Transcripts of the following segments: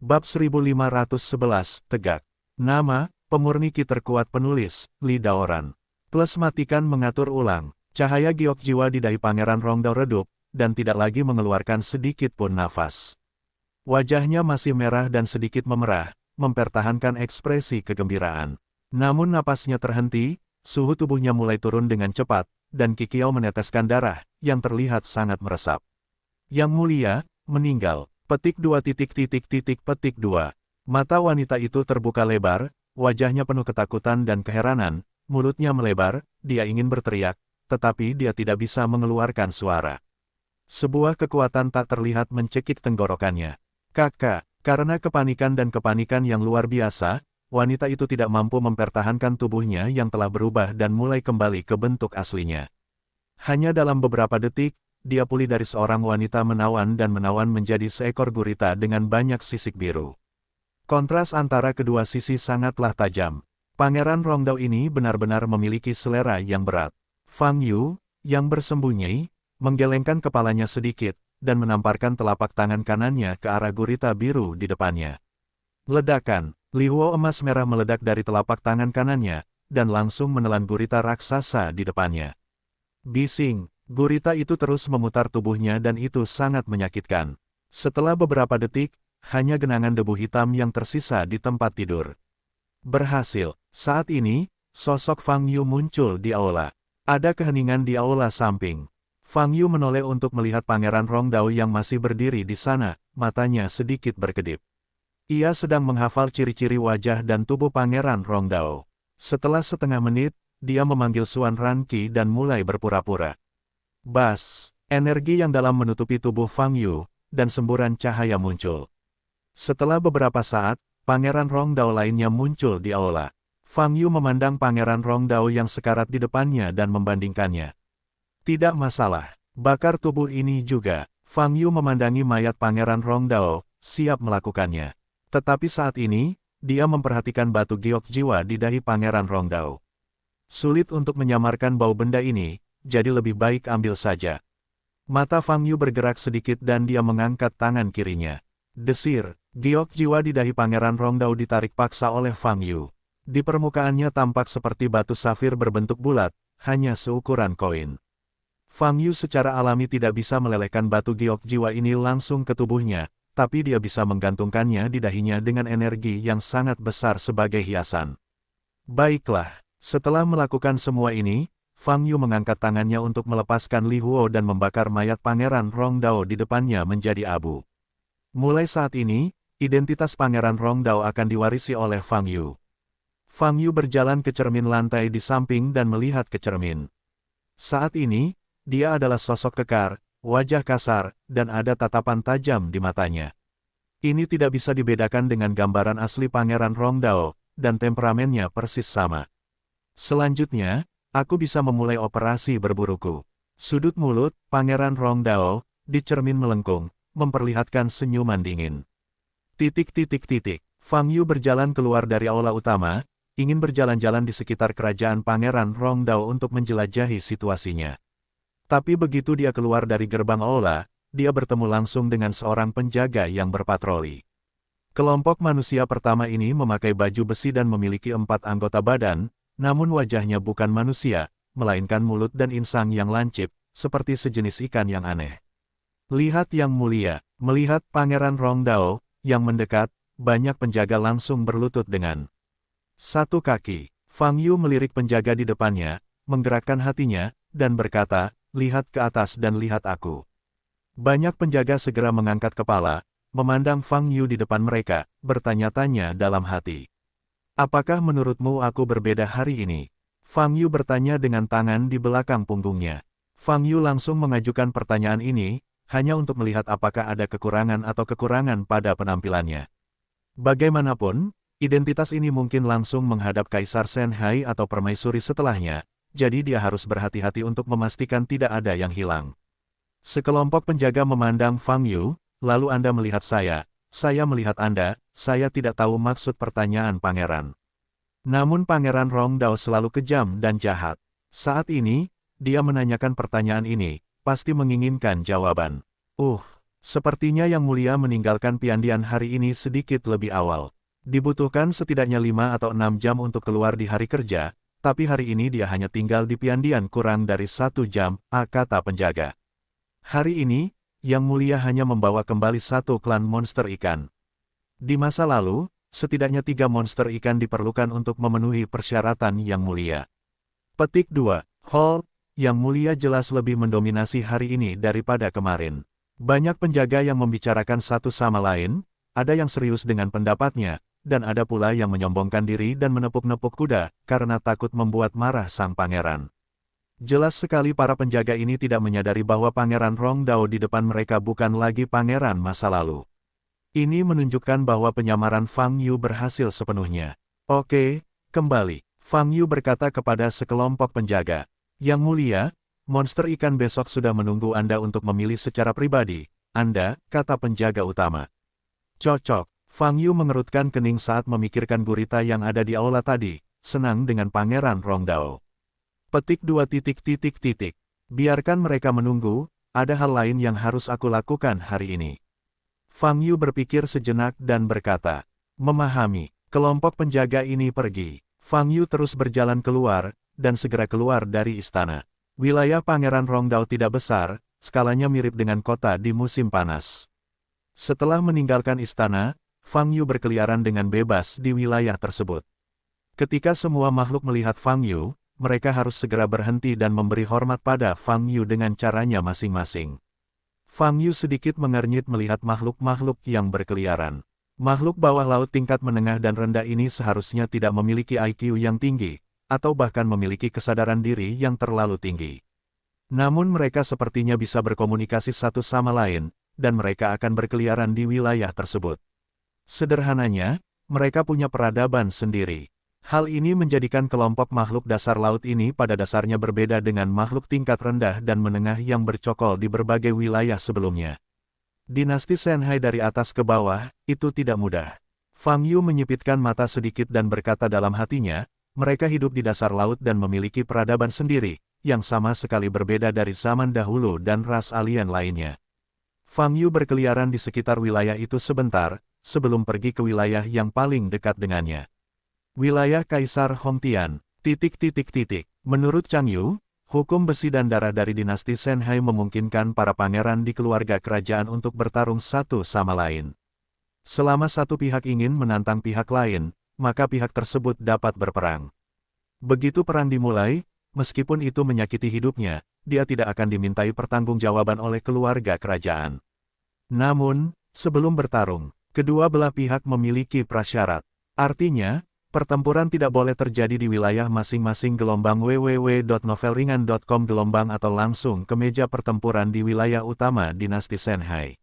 Bab 1511, Tegak. Nama, pemurni ki terkuat penulis, Li Daoran. Plus matikan mengatur ulang. Cahaya giok jiwa di dahi Pangeran Rongdao redup, dan tidak lagi mengeluarkan sedikit pun nafas. Wajahnya masih merah dan sedikit memerah, mempertahankan ekspresi kegembiraan. Namun napasnya terhenti, suhu tubuhnya mulai turun dengan cepat, dan Kikiau meneteskan darah, yang terlihat sangat meresap. Yang mulia, meninggal. Petik 2. Mata wanita itu terbuka lebar, wajahnya penuh ketakutan dan keheranan, mulutnya melebar, dia ingin berteriak, tetapi dia tidak bisa mengeluarkan suara. Sebuah kekuatan tak terlihat mencekik tenggorokannya. Kakak, karena kepanikan yang luar biasa, wanita itu tidak mampu mempertahankan tubuhnya yang telah berubah dan mulai kembali ke bentuk aslinya. Hanya dalam beberapa detik, dia pulih dari seorang wanita menawan dan menawan menjadi seekor gurita dengan banyak sisik biru. Kontras antara kedua sisi sangatlah tajam. Pangeran Rongdao ini benar-benar memiliki selera yang berat. Fang Yu, yang bersembunyi, menggelengkan kepalanya sedikit, dan menamparkan telapak tangan kanannya ke arah gurita biru di depannya. Ledakan, lihuo emas merah meledak dari telapak tangan kanannya, dan langsung menelan gurita raksasa di depannya. Bising, gurita itu terus memutar tubuhnya dan itu sangat menyakitkan. Setelah beberapa detik, hanya genangan debu hitam yang tersisa di tempat tidur. Berhasil, saat ini, sosok Fang Yu muncul di aula. Ada keheningan di aula samping. Fang Yu menoleh untuk melihat Pangeran Rongdao yang masih berdiri di sana, matanya sedikit berkedip. Ia sedang menghafal ciri-ciri wajah dan tubuh Pangeran Rongdao. Setelah setengah menit, dia memanggil Suan Ranqi dan mulai berpura-pura. Bas, energi yang dalam menutupi tubuh Fang Yu, dan semburan cahaya muncul. Setelah beberapa saat, Pangeran Rongdao lainnya muncul di aula. Fang Yu memandang Pangeran Rongdao yang sekarat di depannya dan membandingkannya. Tidak masalah, bakar tubuh ini juga. Fang Yu memandangi mayat Pangeran Rongdao, siap melakukannya. Tetapi saat ini, dia memperhatikan batu giok jiwa di dahi Pangeran Rongdao. Sulit untuk menyamarkan bau benda ini, jadi lebih baik ambil saja. Mata Fang Yu bergerak sedikit dan dia mengangkat tangan kirinya. Desir, giok jiwa di dahi Pangeran Rongdao ditarik paksa oleh Fang Yu. Di permukaannya tampak seperti batu safir berbentuk bulat, hanya seukuran koin. Fang Yu secara alami tidak bisa melelehkan batu giok jiwa ini langsung ke tubuhnya, tapi dia bisa menggantungkannya di dahinya dengan energi yang sangat besar sebagai hiasan. Baiklah. Setelah melakukan semua ini, Fang Yu mengangkat tangannya untuk melepaskan Li Huo dan membakar mayat Pangeran Rongdao di depannya menjadi abu. Mulai saat ini, identitas Pangeran Rongdao akan diwarisi oleh Fang Yu. Fang Yu berjalan ke cermin lantai di samping dan melihat ke cermin. Saat ini, dia adalah sosok kekar, wajah kasar, dan ada tatapan tajam di matanya. Ini tidak bisa dibedakan dengan gambaran asli Pangeran Rongdao, dan temperamennya persis sama. Selanjutnya, aku bisa memulai operasi berburuku. Sudut mulut, Pangeran Rongdao, di cermin melengkung, memperlihatkan senyuman dingin. Fang Yu berjalan keluar dari aula utama, ingin berjalan-jalan di sekitar kerajaan Pangeran Rongdao untuk menjelajahi situasinya. Tapi begitu dia keluar dari gerbang aula, dia bertemu langsung dengan seorang penjaga yang berpatroli. Kelompok manusia pertama ini memakai baju besi dan memiliki 4 anggota badan, namun wajahnya bukan manusia, melainkan mulut dan insang yang lancip, seperti sejenis ikan yang aneh. Lihat yang mulia, melihat Pangeran Rongdao, yang mendekat, banyak penjaga langsung berlutut dengan satu kaki. Fang Yu melirik penjaga di depannya, menggerakkan hatinya, dan berkata, lihat ke atas dan lihat aku. Banyak penjaga segera mengangkat kepala, memandang Fang Yu di depan mereka, bertanya-tanya dalam hati. Apakah menurutmu aku berbeda hari ini? Fang Yu bertanya dengan tangan di belakang punggungnya. Fang Yu langsung mengajukan pertanyaan ini, hanya untuk melihat apakah ada kekurangan pada penampilannya. Bagaimanapun, identitas ini mungkin langsung menghadap Kaisar Shenhai atau permaisuri setelahnya, jadi dia harus berhati-hati untuk memastikan tidak ada yang hilang. Sekelompok penjaga memandang Fang Yu, lalu Anda melihat saya melihat Anda, saya tidak tahu maksud pertanyaan pangeran. Namun Pangeran Rongdao selalu kejam dan jahat. Saat ini, dia menanyakan pertanyaan ini, pasti menginginkan jawaban. Sepertinya Yang Mulia meninggalkan Piandian hari ini sedikit lebih awal. Dibutuhkan setidaknya 5 atau 6 jam untuk keluar di hari kerja, tapi hari ini dia hanya tinggal di Piandian kurang dari 1 jam, kata penjaga. Hari ini, Yang Mulia hanya membawa kembali 1 klan monster ikan. Di masa lalu, setidaknya 3 monster ikan diperlukan untuk memenuhi persyaratan Yang Mulia. Petik 2. Hall, Yang Mulia jelas lebih mendominasi hari ini daripada kemarin. Banyak penjaga yang membicarakan satu sama lain, ada yang serius dengan pendapatnya, dan ada pula yang menyombongkan diri dan menepuk-nepuk kuda, karena takut membuat marah sang pangeran. Jelas sekali para penjaga ini tidak menyadari bahwa Pangeran Rongdao di depan mereka bukan lagi pangeran masa lalu. Ini menunjukkan bahwa penyamaran Fang Yu berhasil sepenuhnya. Oke, kembali. Fang Yu berkata kepada sekelompok penjaga. Yang Mulia, monster ikan besok sudah menunggu Anda untuk memilih secara pribadi. Anda, kata penjaga utama. Cocok. Fang Yu mengerutkan kening saat memikirkan gurita yang ada di aula tadi, senang dengan Pangeran Rongdao. Petik 2. Biarkan mereka menunggu, ada hal lain yang harus aku lakukan hari ini. Fang Yu berpikir sejenak dan berkata, memahami. Kelompok penjaga ini pergi. Fang Yu terus berjalan keluar, dan segera keluar dari istana. Wilayah Pangeran Rongdao tidak besar, skalanya mirip dengan kota di musim panas. Setelah meninggalkan istana, Fang Yu berkeliaran dengan bebas di wilayah tersebut. Ketika semua makhluk melihat Fang Yu, mereka harus segera berhenti dan memberi hormat pada Fang Yu dengan caranya masing-masing. Fang Yu sedikit mengernyit melihat makhluk-makhluk yang berkeliaran. Makhluk bawah laut tingkat menengah dan rendah ini seharusnya tidak memiliki IQ yang tinggi, atau bahkan memiliki kesadaran diri yang terlalu tinggi. Namun mereka sepertinya bisa berkomunikasi satu sama lain, dan mereka akan berkeliaran di wilayah tersebut. Sederhananya, mereka punya peradaban sendiri. Hal ini menjadikan kelompok makhluk dasar laut ini pada dasarnya berbeda dengan makhluk tingkat rendah dan menengah yang bercokol di berbagai wilayah sebelumnya. Dinasti Shanhai dari atas ke bawah, itu tidak mudah. Fang Yu menyipitkan mata sedikit dan berkata dalam hatinya, mereka hidup di dasar laut dan memiliki peradaban sendiri, yang sama sekali berbeda dari zaman dahulu dan ras alien lainnya. Fang Yu berkeliaran di sekitar wilayah itu sebentar, sebelum pergi ke wilayah yang paling dekat dengannya. Wilayah Kaisar Hongtian. Menurut Chang Yu, hukum besi dan darah dari dinasti Shanhai memungkinkan para pangeran di keluarga kerajaan untuk bertarung satu sama lain. Selama satu pihak ingin menantang pihak lain, maka pihak tersebut dapat berperang. Begitu perang dimulai, meskipun itu menyakiti hidupnya, dia tidak akan dimintai pertanggungjawaban oleh keluarga kerajaan. Namun, sebelum bertarung, kedua belah pihak memiliki prasyarat. Artinya, pertempuran tidak boleh terjadi di wilayah masing-masing. www.novelringan.com atau langsung ke meja pertempuran di wilayah utama dinasti Shanhai.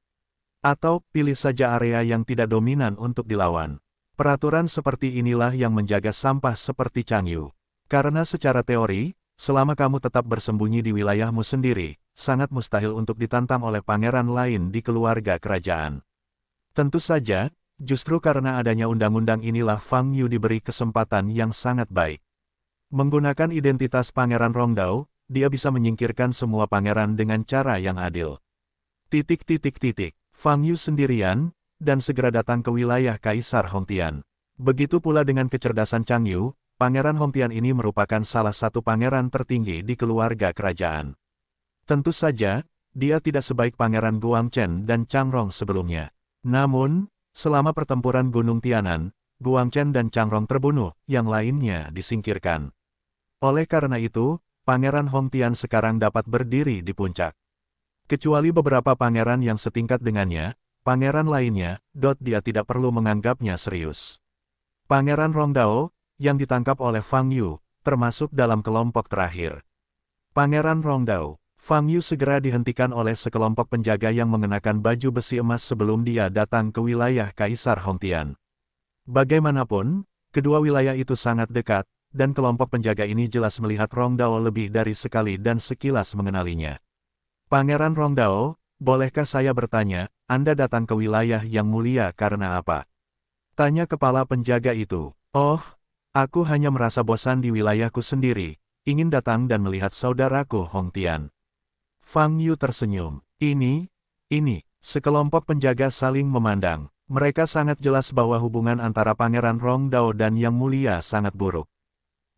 Atau, pilih saja area yang tidak dominan untuk dilawan. Peraturan seperti inilah yang menjaga sampah seperti Chang Yu. Karena secara teori, selama kamu tetap bersembunyi di wilayahmu sendiri, sangat mustahil untuk ditantang oleh pangeran lain di keluarga kerajaan. Tentu saja, justru karena adanya undang-undang inilah Fang Yu diberi kesempatan yang sangat baik. Menggunakan identitas Pangeran Rongdao, dia bisa menyingkirkan semua pangeran dengan cara yang adil. Fang Yu sendirian, dan segera datang ke wilayah Kaisar Hongtian. Begitu pula dengan kecerdasan Chang Yu, Pangeran Hongtian ini merupakan salah satu pangeran tertinggi di keluarga kerajaan. Tentu saja, dia tidak sebaik Pangeran Guangchen dan Changrong sebelumnya. Namun, selama pertempuran Gunung Tianan, Guangchen dan Changrong terbunuh, yang lainnya disingkirkan. Oleh karena itu, Pangeran Hongtian sekarang dapat berdiri di puncak. Kecuali beberapa pangeran yang setingkat dengannya, pangeran lainnya, dia tidak perlu menganggapnya serius. Pangeran Rongdao, yang ditangkap oleh Fang Yu, termasuk dalam kelompok terakhir. Pangeran Rongdao. Fang Yu segera dihentikan oleh sekelompok penjaga yang mengenakan baju besi emas sebelum dia datang ke wilayah Kaisar Hongtian. Bagaimanapun, kedua wilayah itu sangat dekat, dan kelompok penjaga ini jelas melihat Rongdao lebih dari sekali dan sekilas mengenalinya. Pangeran Rongdao, bolehkah saya bertanya, Anda datang ke wilayah yang mulia karena apa? Tanya kepala penjaga itu. Oh, aku hanya merasa bosan di wilayahku sendiri, ingin datang dan melihat saudaraku Hongtian. Fang Yu tersenyum. Ini, Sekelompok penjaga saling memandang. Mereka sangat jelas bahwa hubungan antara Pangeran Rongdao dan Yang Mulia sangat buruk.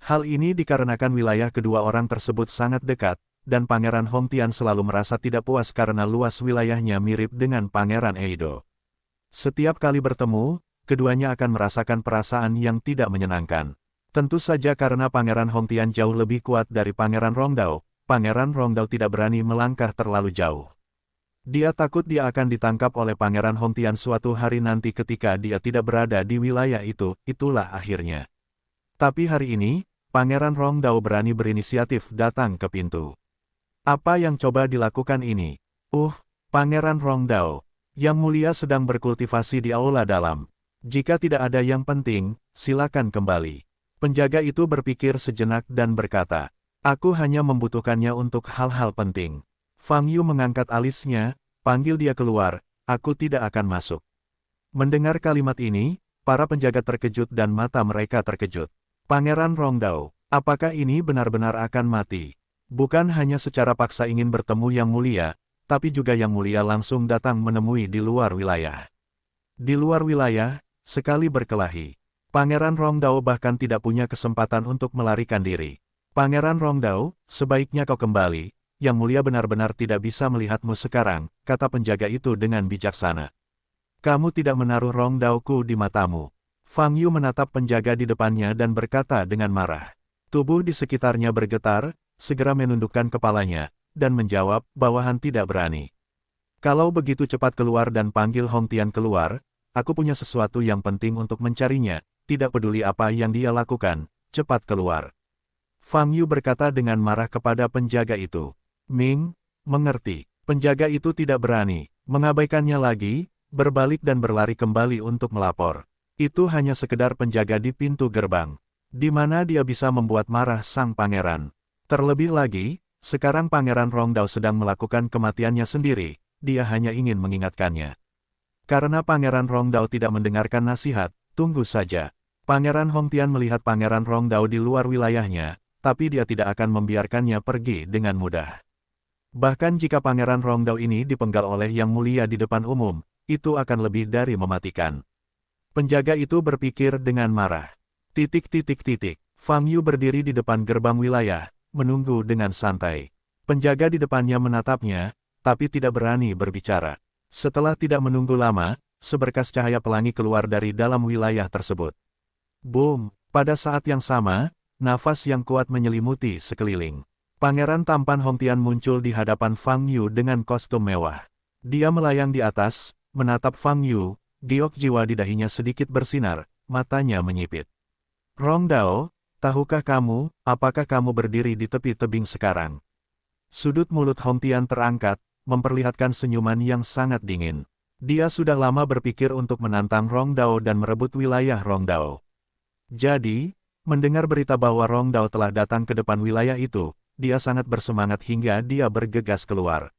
Hal ini dikarenakan wilayah kedua orang tersebut sangat dekat, dan Pangeran Hongtian selalu merasa tidak puas karena luas wilayahnya mirip dengan Pangeran Edo. Setiap kali bertemu, keduanya akan merasakan perasaan yang tidak menyenangkan. Tentu saja karena Pangeran Hongtian jauh lebih kuat dari Pangeran Rongdao, Pangeran Rongdao tidak berani melangkah terlalu jauh. Dia takut dia akan ditangkap oleh Pangeran Hongtian suatu hari nanti ketika dia tidak berada di wilayah itu, itulah akhirnya. Tapi hari ini, Pangeran Rongdao berani berinisiatif datang ke pintu. Apa yang coba dilakukan ini? Pangeran Rongdao, Yang Mulia sedang berkultivasi di aula dalam. Jika tidak ada yang penting, silakan kembali. Penjaga itu berpikir sejenak dan berkata, aku hanya membutuhkannya untuk hal-hal penting. Fang Yu mengangkat alisnya, panggil dia keluar, aku tidak akan masuk. Mendengar kalimat ini, para penjaga terkejut dan mata mereka terkejut. Pangeran Rongdao, apakah ini benar-benar akan mati? Bukan hanya secara paksa ingin bertemu Yang Mulia, tapi juga Yang Mulia langsung datang menemui di luar wilayah. Di luar wilayah, sekali berkelahi. Pangeran Rongdao bahkan tidak punya kesempatan untuk melarikan diri. Pangeran Rongdao, sebaiknya kau kembali. Yang Mulia benar-benar tidak bisa melihatmu sekarang, kata penjaga itu dengan bijaksana. Kamu tidak menaruh Rongdao-ku di matamu. Fang Yu menatap penjaga di depannya dan berkata dengan marah. Tubuh di sekitarnya bergetar, segera menundukkan kepalanya, dan menjawab, bawahan tidak berani. Kalau begitu cepat keluar dan panggil Hongtian keluar, aku punya sesuatu yang penting untuk mencarinya, tidak peduli apa yang dia lakukan, cepat keluar. Fang Yu berkata dengan marah kepada penjaga itu. Ming, mengerti. Penjaga itu tidak berani, mengabaikannya lagi, berbalik dan berlari kembali untuk melapor. Itu hanya sekedar penjaga di pintu gerbang. Di mana dia bisa membuat marah sang pangeran. Terlebih lagi, sekarang Pangeran Rongdao sedang melakukan kematiannya sendiri, dia hanya ingin mengingatkannya. Karena Pangeran Rongdao tidak mendengarkan nasihat, tunggu saja. Pangeran Hongtian melihat Pangeran Rongdao di luar wilayahnya, tapi dia tidak akan membiarkannya pergi dengan mudah. Bahkan jika Pangeran Rongdao ini dipenggal oleh Yang Mulia di depan umum, itu akan lebih dari mematikan. Penjaga itu berpikir dengan marah. Fang Yu berdiri di depan gerbang wilayah, menunggu dengan santai. Penjaga di depannya menatapnya, tapi tidak berani berbicara. Setelah tidak menunggu lama, seberkas cahaya pelangi keluar dari dalam wilayah tersebut. Boom! Pada saat yang sama, nafas yang kuat menyelimuti sekeliling. Pangeran tampan Hongtian muncul di hadapan Fang Yu dengan kostum mewah. Dia melayang di atas, menatap Fang Yu, giok jiwa di dahinya sedikit bersinar, matanya menyipit. Rongdao, tahukah kamu, apakah kamu berdiri di tepi tebing sekarang? Sudut mulut Hongtian terangkat, memperlihatkan senyuman yang sangat dingin. Dia sudah lama berpikir untuk menantang Rongdao dan merebut wilayah Rongdao. Jadi, mendengar berita bahwa Rongdao telah datang ke depan wilayah itu, dia sangat bersemangat hingga dia bergegas keluar.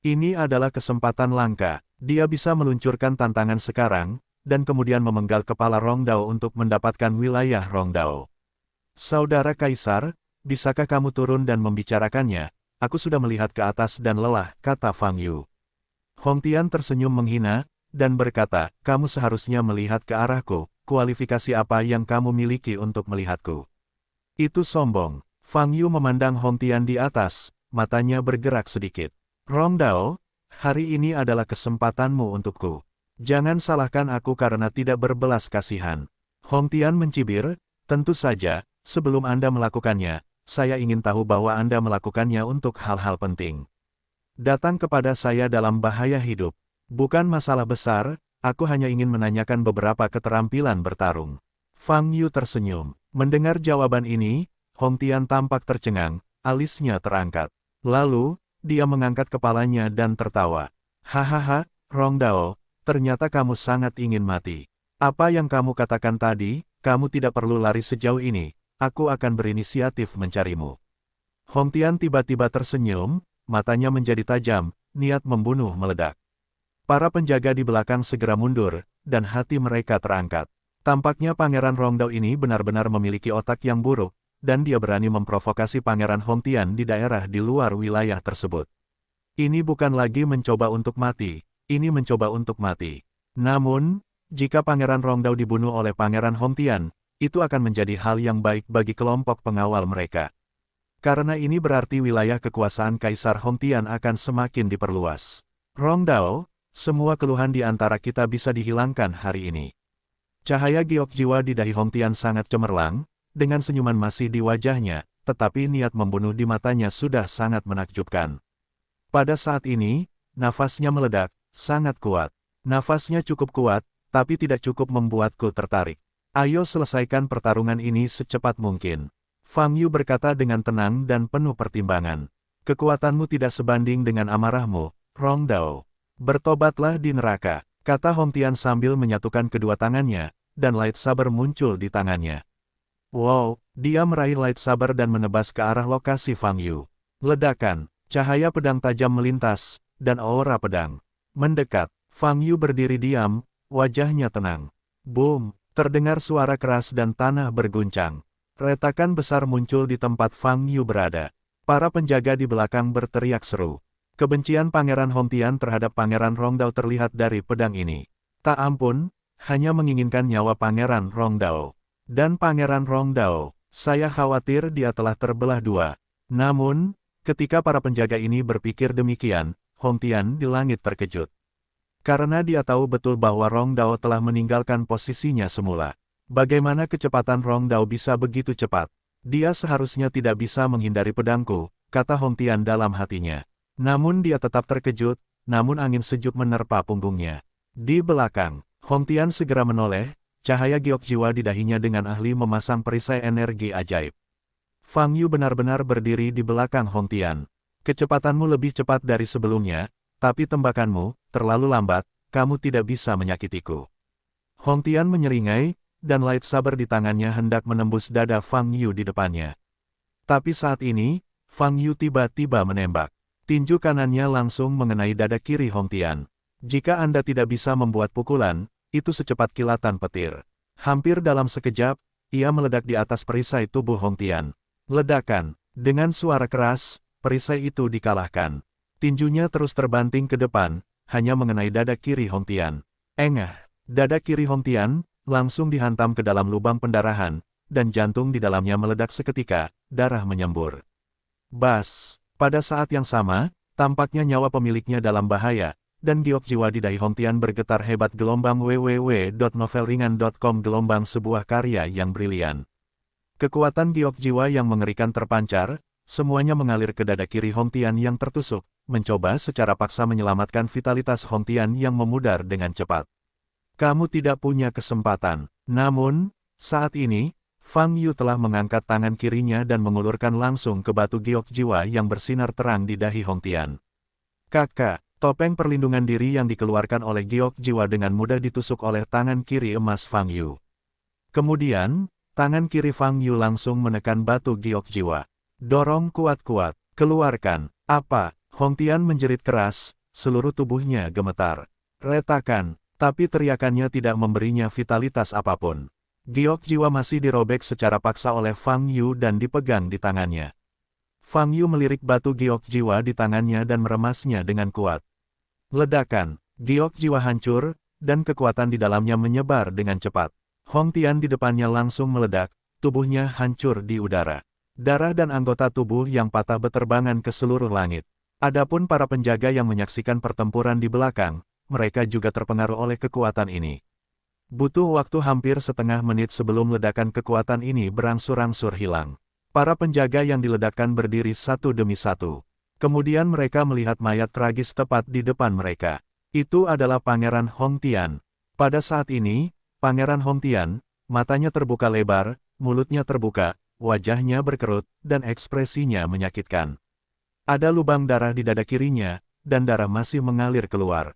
Ini adalah kesempatan langka, dia bisa meluncurkan tantangan sekarang, dan kemudian memenggal kepala Rongdao untuk mendapatkan wilayah Rongdao. Saudara Kaisar, bisakah kamu turun dan membicarakannya? Aku sudah melihat ke atas dan lelah, kata Fang Yu. Hongtian tersenyum menghina, dan berkata, kamu seharusnya melihat ke arahku, kualifikasi apa yang kamu miliki untuk melihatku? Itu sombong. Fang Yu memandang Hongtian di atas, matanya bergerak sedikit. Rongdao, hari ini adalah kesempatanmu untukku. Jangan salahkan aku karena tidak berbelas kasihan. Hongtian mencibir, tentu saja, sebelum Anda melakukannya, saya ingin tahu bahwa Anda melakukannya untuk hal-hal penting. Datang kepada saya dalam bahaya hidup. Bukan masalah besar, aku hanya ingin menanyakan beberapa keterampilan bertarung. Fang Yu tersenyum. Mendengar jawaban ini, Hongtian tampak tercengang, alisnya terangkat. Lalu, dia mengangkat kepalanya dan tertawa. Hahaha, Rongdao, ternyata kamu sangat ingin mati. Apa yang kamu katakan tadi, kamu tidak perlu lari sejauh ini, aku akan berinisiatif mencarimu. Hongtian tiba-tiba tersenyum, matanya menjadi tajam, niat membunuh meledak. Para penjaga di belakang segera mundur, dan hati mereka terangkat. Tampaknya Pangeran Rongdao ini benar-benar memiliki otak yang buruk, dan dia berani memprovokasi Pangeran Hongtian di daerah di luar wilayah tersebut. Ini bukan lagi mencoba untuk mati, ini mencoba untuk mati. Namun, jika Pangeran Rongdao dibunuh oleh Pangeran Hongtian, itu akan menjadi hal yang baik bagi kelompok pengawal mereka. Karena ini berarti wilayah kekuasaan Kaisar Hongtian akan semakin diperluas. Rongdao, semua keluhan di antara kita bisa dihilangkan hari ini. Cahaya giok jiwa di dahi Hongtian sangat cemerlang, dengan senyuman masih di wajahnya, tetapi niat membunuh di matanya sudah sangat menakjubkan. Pada saat ini, nafasnya meledak, sangat kuat. Nafasnya cukup kuat, tapi tidak cukup membuatku tertarik. Ayo selesaikan pertarungan ini secepat mungkin. Fang Yu berkata dengan tenang dan penuh pertimbangan. Kekuatanmu tidak sebanding dengan amarahmu, Rongdao. Bertobatlah di neraka, kata Hongtian sambil menyatukan kedua tangannya, dan lightsaber muncul di tangannya. Wow, dia meraih lightsaber dan menebas ke arah lokasi Fang Yu. Ledakan, cahaya pedang tajam melintas, dan aura pedang mendekat. Fang Yu berdiri diam, wajahnya tenang. Boom, terdengar suara keras dan tanah berguncang. Retakan besar muncul di tempat Fang Yu berada. Para penjaga di belakang berteriak seru. Kebencian Pangeran Hongtian terhadap Pangeran Rongdao terlihat dari pedang ini. Tak ampun, hanya menginginkan nyawa Pangeran Rongdao. Dan Pangeran Rongdao, saya khawatir dia telah terbelah dua. Namun, ketika para penjaga ini berpikir demikian, Hongtian di langit terkejut. Karena dia tahu betul bahwa Rongdao telah meninggalkan posisinya semula. Bagaimana kecepatan Rongdao bisa begitu cepat? Dia seharusnya tidak bisa menghindari pedangku, kata Hongtian dalam hatinya. Namun dia tetap terkejut, namun angin sejuk menerpa punggungnya. Di belakang, Hongtian segera menoleh, cahaya giok jiwa di dahinya dengan ahli memasang perisai energi ajaib. Fang Yu benar-benar berdiri di belakang Hongtian. Kecepatanmu lebih cepat dari sebelumnya, tapi tembakanmu terlalu lambat, kamu tidak bisa menyakitiku. Hongtian menyeringai, dan lightsaber di tangannya hendak menembus dada Fang Yu di depannya. Tapi saat ini, Fang Yu tiba-tiba menembak. Tinju kanannya langsung mengenai dada kiri Hongtian. Jika Anda tidak bisa membuat pukulan, itu secepat kilatan petir. Hampir dalam sekejap, ia meledak di atas perisai tubuh Hongtian. Ledakan, dengan suara keras, perisai itu dikalahkan. Tinjunya terus terbanting ke depan, hanya mengenai dada kiri Hongtian. Engah, dada kiri Hongtian langsung dihantam ke dalam lubang pendarahan, dan jantung di dalamnya meledak seketika, darah menyembur. Bas! Pada saat yang sama, tampaknya nyawa pemiliknya dalam bahaya, dan giok jiwa di dahi Hongtian bergetar hebat. Gelombang www.novelringan.com. Gelombang sebuah karya yang brilian. Kekuatan giok jiwa yang mengerikan terpancar, semuanya mengalir ke dada kiri Hongtian yang tertusuk, mencoba secara paksa menyelamatkan vitalitas Hongtian yang memudar dengan cepat. Kamu tidak punya kesempatan. Namun, saat ini, Fang Yu telah mengangkat tangan kirinya dan mengulurkan langsung ke batu giok jiwa yang bersinar terang di dahi Hongtian. Kakak, topeng perlindungan diri yang dikeluarkan oleh giok jiwa dengan mudah ditusuk oleh tangan kiri emas Fang Yu. Kemudian, tangan kiri Fang Yu langsung menekan batu giok jiwa. Dorong kuat-kuat, keluarkan. Apa? Hongtian menjerit keras, seluruh tubuhnya gemetar. Retakan, tapi teriakannya tidak memberinya vitalitas apapun. Giok jiwa masih dirobek secara paksa oleh Fang Yu dan dipegang di tangannya. Fang Yu melirik batu giok jiwa di tangannya dan meremasnya dengan kuat. Ledakan, giok jiwa hancur, dan kekuatan di dalamnya menyebar dengan cepat. Hongtian di depannya langsung meledak, tubuhnya hancur di udara. Darah dan anggota tubuh yang patah beterbangan ke seluruh langit. Adapun para penjaga yang menyaksikan pertempuran di belakang, mereka juga terpengaruh oleh kekuatan ini. Butuh waktu hampir setengah menit sebelum ledakan kekuatan ini berangsur-angsur hilang. Para penjaga yang diledakkan berdiri satu demi satu. Kemudian mereka melihat mayat tragis tepat di depan mereka. Itu adalah Pangeran Hongtian. Pada saat ini, Pangeran Hongtian, matanya terbuka lebar, mulutnya terbuka, wajahnya berkerut, dan ekspresinya menyakitkan. Ada lubang darah di dada kirinya, dan darah masih mengalir keluar.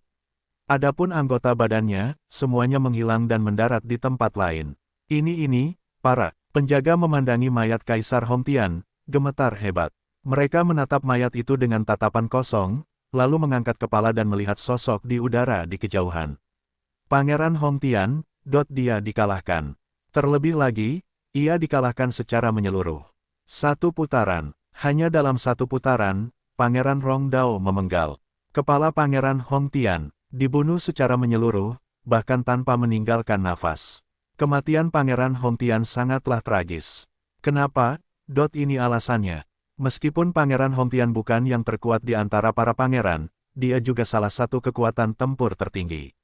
Adapun anggota badannya, semuanya menghilang dan mendarat di tempat lain. Ini, para penjaga memandangi mayat Kaisar Hongtian, gemetar hebat. Mereka menatap mayat itu dengan tatapan kosong, lalu mengangkat kepala dan melihat sosok di udara di kejauhan. Pangeran Hongtian, dia dikalahkan. Terlebih lagi, ia dikalahkan secara menyeluruh. Satu putaran, hanya dalam satu putaran, Pangeran Rongdao memenggal. Kepala Pangeran Hongtian Dibunuh secara menyeluruh, bahkan tanpa meninggalkan nafas. Kematian Pangeran Hongtian sangatlah tragis. Kenapa? Ini alasannya. Meskipun Pangeran Hongtian bukan yang terkuat di antara para pangeran, dia juga salah satu kekuatan tempur tertinggi.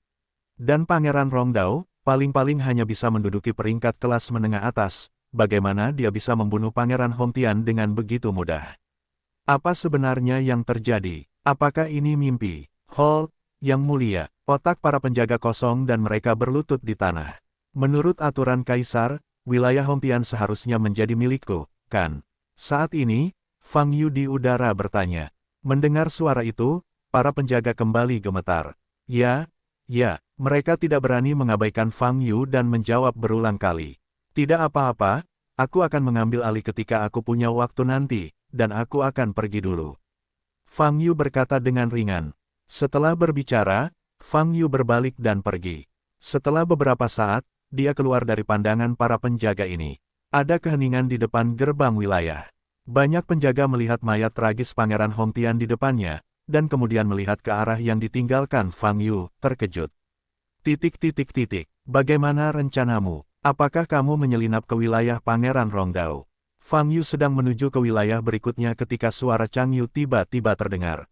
Dan Pangeran Rongdao, paling-paling hanya bisa menduduki peringkat kelas menengah atas. Bagaimana dia bisa membunuh Pangeran Hongtian dengan begitu mudah? Apa sebenarnya yang terjadi? Apakah ini mimpi? Hall, yang mulia, otak para penjaga kosong dan mereka berlutut di tanah. Menurut aturan Kaisar, wilayah Hongtian seharusnya menjadi milikku, kan? Saat ini, Fang Yu di udara bertanya. Mendengar suara itu, para penjaga kembali gemetar. Ya, mereka tidak berani mengabaikan Fang Yu dan menjawab berulang kali. Tidak apa-apa, aku akan mengambil alih ketika aku punya waktu nanti, dan aku akan pergi dulu. Fang Yu berkata dengan ringan. Setelah berbicara, Fang Yu berbalik dan pergi. Setelah beberapa saat, dia keluar dari pandangan para penjaga ini. Ada keheningan di depan gerbang wilayah. Banyak penjaga melihat mayat tragis Pangeran Hongtian di depannya, dan kemudian melihat ke arah yang ditinggalkan Fang Yu, terkejut. Bagaimana rencanamu? Apakah kamu menyelinap ke wilayah Pangeran Rongdao? Fang Yu sedang menuju ke wilayah berikutnya ketika suara Chang Yu tiba-tiba terdengar.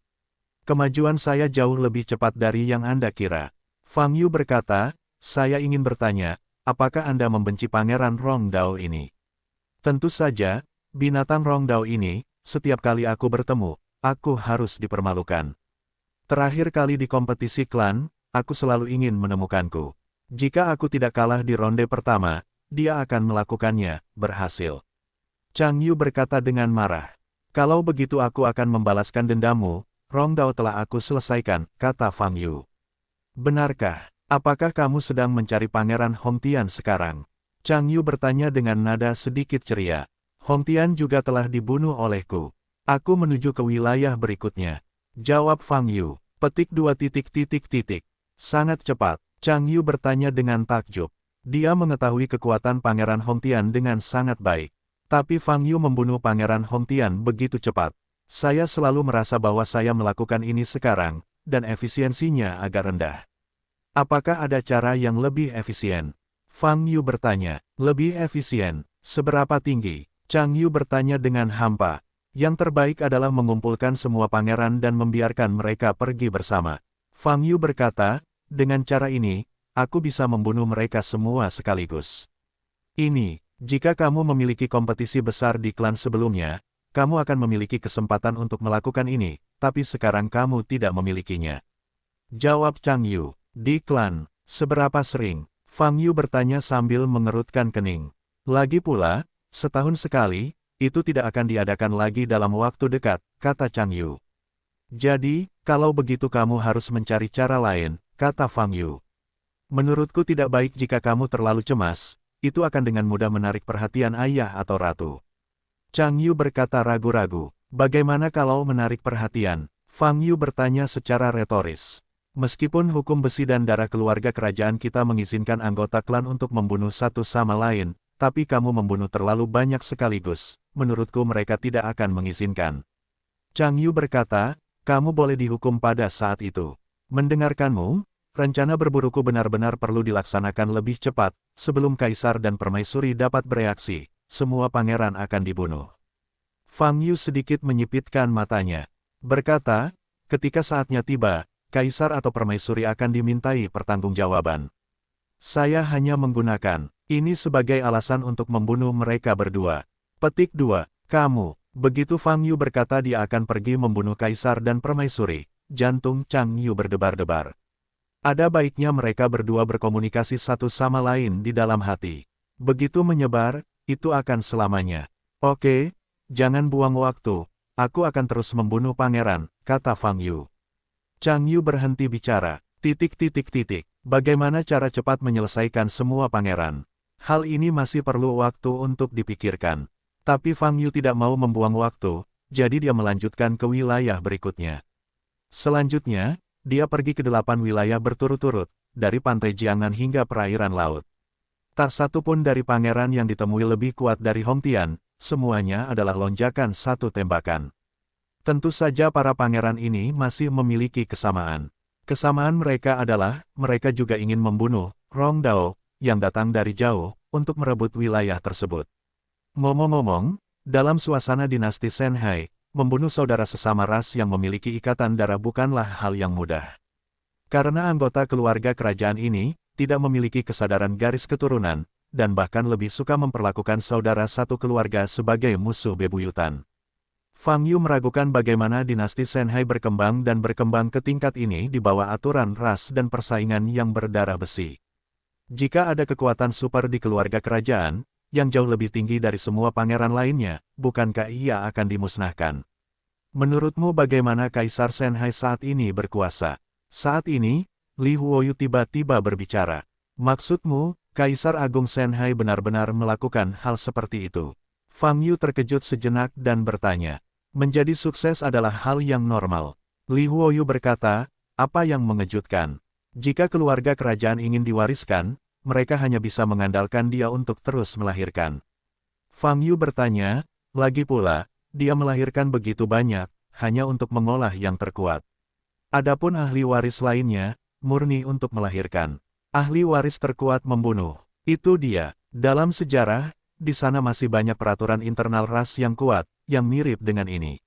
Kemajuan saya jauh lebih cepat dari yang Anda kira. Fang Yu berkata, saya ingin bertanya, apakah Anda membenci Pangeran Rongdao ini? Tentu saja, binatang Rongdao ini, setiap kali aku bertemu, aku harus dipermalukan. Terakhir kali di kompetisi klan, aku selalu ingin menemukanku. Jika aku tidak kalah di ronde pertama, dia akan melakukannya, berhasil. Chang Yu berkata dengan marah. Kalau begitu aku akan membalaskan dendammu, Rongdao telah aku selesaikan, kata Fang Yu. Benarkah? Apakah kamu sedang mencari Pangeran Hongtian sekarang? Chang Yu bertanya dengan nada sedikit ceria. Hongtian juga telah dibunuh olehku. Aku menuju ke wilayah berikutnya. Jawab Fang Yu. Petik 2. Sangat cepat. Chang Yu bertanya dengan takjub. Dia mengetahui kekuatan Pangeran Hongtian dengan sangat baik. Tapi Fang Yu membunuh Pangeran Hongtian begitu cepat. Saya selalu merasa bahwa saya melakukan ini sekarang, dan efisiensinya agak rendah. Apakah ada cara yang lebih efisien? Fang Yu bertanya. Lebih efisien? Seberapa tinggi? Chang Yu bertanya dengan hampa. Yang terbaik adalah mengumpulkan semua pangeran dan membiarkan mereka pergi bersama. Fang Yu berkata, dengan cara ini, aku bisa membunuh mereka semua sekaligus. Jika kamu memiliki kompetisi besar di klan sebelumnya, kamu akan memiliki kesempatan untuk melakukan ini, tapi sekarang kamu tidak memilikinya. Jawab Chang Yu. Di klan, seberapa sering? Fang Yu bertanya sambil mengerutkan kening. Lagi pula, setahun sekali, itu tidak akan diadakan lagi dalam waktu dekat, kata Chang Yu. Jadi, kalau begitu kamu harus mencari cara lain, kata Fang Yu. Menurutku tidak baik jika kamu terlalu cemas, itu akan dengan mudah menarik perhatian ayah atau ratu. Chang Yu berkata ragu-ragu. Bagaimana kalau menarik perhatian? Fang Yu bertanya secara retoris. Meskipun hukum besi dan darah keluarga kerajaan kita mengizinkan anggota klan untuk membunuh satu sama lain, tapi kamu membunuh terlalu banyak sekaligus, menurutku mereka tidak akan mengizinkan. Chang Yu berkata, kamu boleh dihukum pada saat itu. Mendengarkanmu, rencana berburuku benar-benar perlu dilaksanakan lebih cepat, sebelum Kaisar dan Permaisuri dapat bereaksi, semua pangeran akan dibunuh. Fang Yu sedikit menyipitkan matanya. Berkata, ketika saatnya tiba, Kaisar atau Permaisuri akan dimintai pertanggungjawaban. Saya hanya menggunakan ini sebagai alasan untuk membunuh mereka berdua. Petik 2. Kamu. Begitu Fang Yu berkata dia akan pergi membunuh Kaisar dan Permaisuri, jantung Chang Yu berdebar-debar. Ada baiknya mereka berdua berkomunikasi satu sama lain di dalam hati. Begitu menyebar, itu akan selamanya. Oke, jangan buang waktu, aku akan terus membunuh pangeran, kata Fang Yu. Chang Yu berhenti bicara. Bagaimana cara cepat menyelesaikan semua pangeran? Hal ini masih perlu waktu untuk dipikirkan. Tapi Fang Yu tidak mau membuang waktu, jadi dia melanjutkan ke wilayah berikutnya. Selanjutnya, dia pergi ke 8 wilayah berturut-turut, dari pantai Jiangnan hingga perairan laut. Tak satu pun dari pangeran yang ditemui lebih kuat dari Hongtian, semuanya adalah lonjakan satu tembakan. Tentu saja para pangeran ini masih memiliki kesamaan. Kesamaan mereka adalah, mereka juga ingin membunuh Rong Dao, yang datang dari jauh, untuk merebut wilayah tersebut. Ngomong-ngomong, dalam suasana dinasti Shanhai, membunuh saudara sesama ras yang memiliki ikatan darah bukanlah hal yang mudah. Karena anggota keluarga kerajaan ini, tidak memiliki kesadaran garis keturunan, dan bahkan lebih suka memperlakukan saudara satu keluarga sebagai musuh bebuyutan. Fang Yu meragukan bagaimana dinasti Shanhai berkembang dan berkembang ke tingkat ini di bawah aturan ras dan persaingan yang berdarah besi. Jika ada kekuatan super di keluarga kerajaan, yang jauh lebih tinggi dari semua pangeran lainnya, bukankah ia akan dimusnahkan? Menurutmu bagaimana Kaisar Shanhai saat ini berkuasa? Saat ini, Li Huoyu tiba-tiba berbicara. Maksudmu, Kaisar Agung Shanhai benar-benar melakukan hal seperti itu? Fang Yu terkejut sejenak dan bertanya. Menjadi sukses adalah hal yang normal. Li Huoyu berkata, apa yang mengejutkan? Jika keluarga kerajaan ingin diwariskan, mereka hanya bisa mengandalkan dia untuk terus melahirkan. Fang Yu bertanya, lagi pula, dia melahirkan begitu banyak, hanya untuk mengolah yang terkuat. Adapun ahli waris lainnya, murni untuk melahirkan. Ahli waris terkuat membunuh. Itu dia. Dalam sejarah, di sana masih banyak peraturan internal ras yang kuat, yang mirip dengan ini.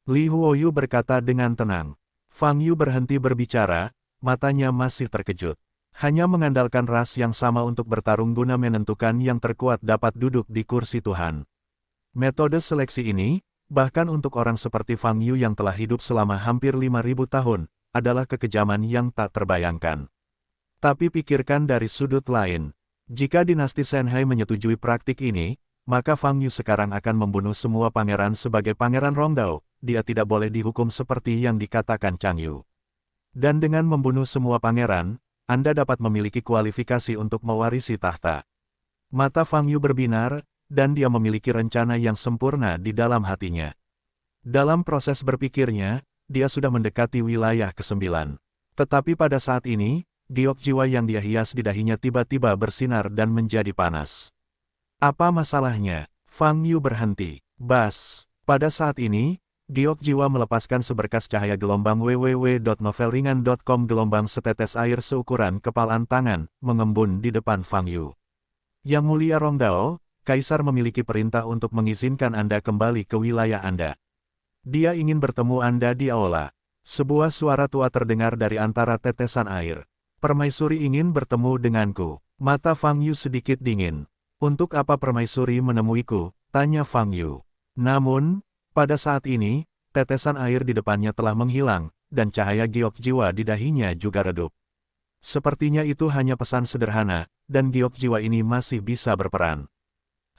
Li Huoyu berkata dengan tenang. Fang Yu berhenti berbicara, matanya masih terkejut. Hanya mengandalkan ras yang sama untuk bertarung guna menentukan yang terkuat dapat duduk di kursi Tuhan. Metode seleksi ini, bahkan untuk orang seperti Fang Yu yang telah hidup selama hampir 5.000 tahun, adalah kekejaman yang tak terbayangkan. Tapi pikirkan dari sudut lain. Jika dinasti Shanhai menyetujui praktik ini, maka Fang Yu sekarang akan membunuh semua pangeran sebagai pangeran Rongdao, dia tidak boleh dihukum seperti yang dikatakan Chang Yu. Dan dengan membunuh semua pangeran, Anda dapat memiliki kualifikasi untuk mewarisi tahta. Mata Fang Yu berbinar, dan dia memiliki rencana yang sempurna di dalam hatinya. Dalam proses berpikirnya, dia sudah mendekati wilayah ke-9. Tetapi pada saat ini, giok jiwa yang dia hias di dahinya tiba-tiba bersinar dan menjadi panas. Apa masalahnya? Fang Yu berhenti. Bas. Pada saat ini, giok jiwa melepaskan seberkas cahaya gelombang www.novelringan.com gelombang setetes air seukuran kepalan tangan, mengembun di depan Fang Yu. Yang Mulia Rongdao, Kaisar memiliki perintah untuk mengizinkan Anda kembali ke wilayah Anda. Dia ingin bertemu Anda di aula. Sebuah suara tua terdengar dari antara tetesan air. Permaisuri ingin bertemu denganku. Mata Fang Yu sedikit dingin. Untuk apa permaisuri menemuiku? Tanya Fang Yu. Namun, pada saat ini, tetesan air di depannya telah menghilang, dan cahaya giok jiwa di dahinya juga redup. Sepertinya itu hanya pesan sederhana, dan giok jiwa ini masih bisa berperan.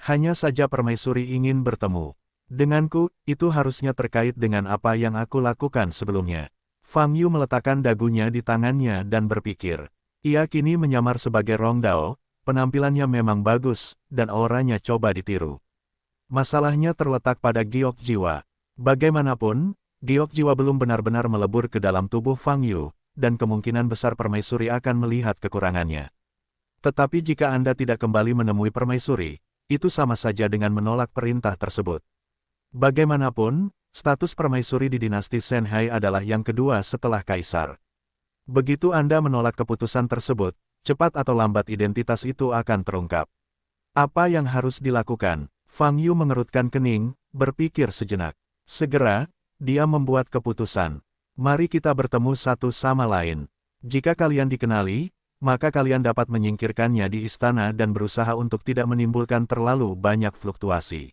Hanya saja permaisuri ingin bertemu. Denganku, itu harusnya terkait dengan apa yang aku lakukan sebelumnya. Fang Yu meletakkan dagunya di tangannya dan berpikir. Ia kini menyamar sebagai Rongdao, penampilannya memang bagus, dan auranya coba ditiru. Masalahnya terletak pada giok jiwa. Bagaimanapun, giok jiwa belum benar-benar melebur ke dalam tubuh Fang Yu, dan kemungkinan besar permaisuri akan melihat kekurangannya. Tetapi jika Anda tidak kembali menemui permaisuri, itu sama saja dengan menolak perintah tersebut. Bagaimanapun, status permaisuri di dinasti Shanhai adalah yang kedua setelah kaisar. Begitu Anda menolak keputusan tersebut, cepat atau lambat identitas itu akan terungkap. Apa yang harus dilakukan? Fang Yu mengerutkan kening, berpikir sejenak. Segera, dia membuat keputusan. Mari kita bertemu satu sama lain. Jika kalian dikenali, maka kalian dapat menyingkirkannya di istana dan berusaha untuk tidak menimbulkan terlalu banyak fluktuasi.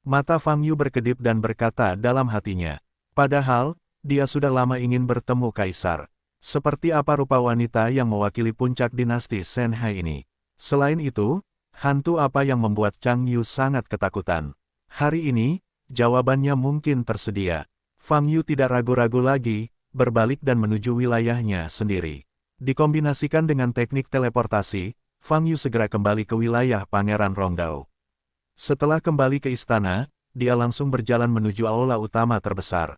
Mata Fang Yu berkedip dan berkata dalam hatinya. Padahal, dia sudah lama ingin bertemu kaisar. Seperti apa rupa wanita yang mewakili puncak dinasti Shanhai ini? Selain itu, hantu apa yang membuat Chang Yu sangat ketakutan? Hari ini, jawabannya mungkin tersedia. Fang Yu tidak ragu-ragu lagi, berbalik dan menuju wilayahnya sendiri. Dikombinasikan dengan teknik teleportasi, Fang Yu segera kembali ke wilayah Pangeran Rongdao. Setelah kembali ke istana, dia langsung berjalan menuju aula utama terbesar.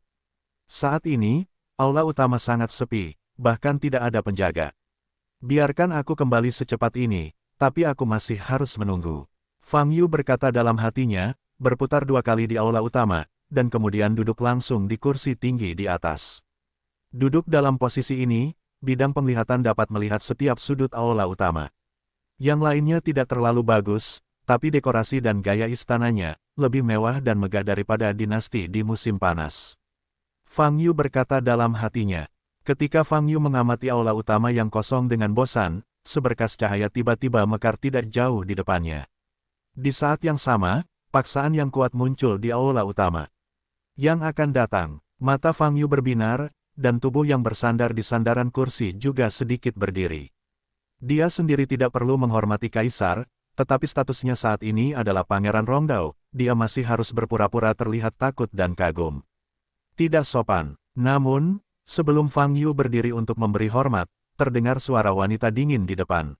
Saat ini, aula utama sangat sepi, bahkan tidak ada penjaga. Biarkan aku kembali secepat ini, tapi aku masih harus menunggu. Fang Yu berkata dalam hatinya, berputar 2 kali di aula utama, dan kemudian duduk langsung di kursi tinggi di atas. Duduk dalam posisi ini, bidang penglihatan dapat melihat setiap sudut aula utama. Yang lainnya tidak terlalu bagus, tapi dekorasi dan gaya istananya lebih mewah dan megah daripada dinasti di musim panas. Fang Yu berkata dalam hatinya. Ketika Fang Yu mengamati aula utama yang kosong dengan bosan, seberkas cahaya tiba-tiba mekar tidak jauh di depannya. Di saat yang sama, paksaan yang kuat muncul di aula utama. Yang akan datang, mata Fang Yu berbinar, dan tubuh yang bersandar di sandaran kursi juga sedikit berdiri. Dia sendiri tidak perlu menghormati kaisar, tetapi statusnya saat ini adalah Pangeran Rongdao, dia masih harus berpura-pura terlihat takut dan kagum. Tidak sopan. Namun, sebelum Fang Yu berdiri untuk memberi hormat, terdengar suara wanita dingin di depan.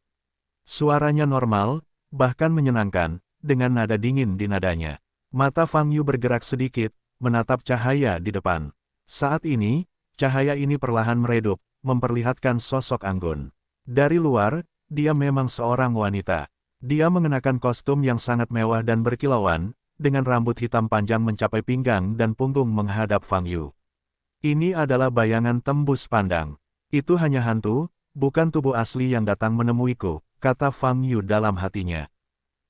Suaranya normal, bahkan menyenangkan, dengan nada dingin di nadanya. Mata Fang Yu bergerak sedikit, menatap cahaya di depan. Saat ini, cahaya ini perlahan meredup, memperlihatkan sosok anggun. Dari luar, dia memang seorang wanita. Dia mengenakan kostum yang sangat mewah dan berkilauan, dengan rambut hitam panjang mencapai pinggang dan punggung menghadap Fang Yu. Ini adalah bayangan tembus pandang. Itu hanya hantu, bukan tubuh asli yang datang menemuiku, kata Fang Yu dalam hatinya.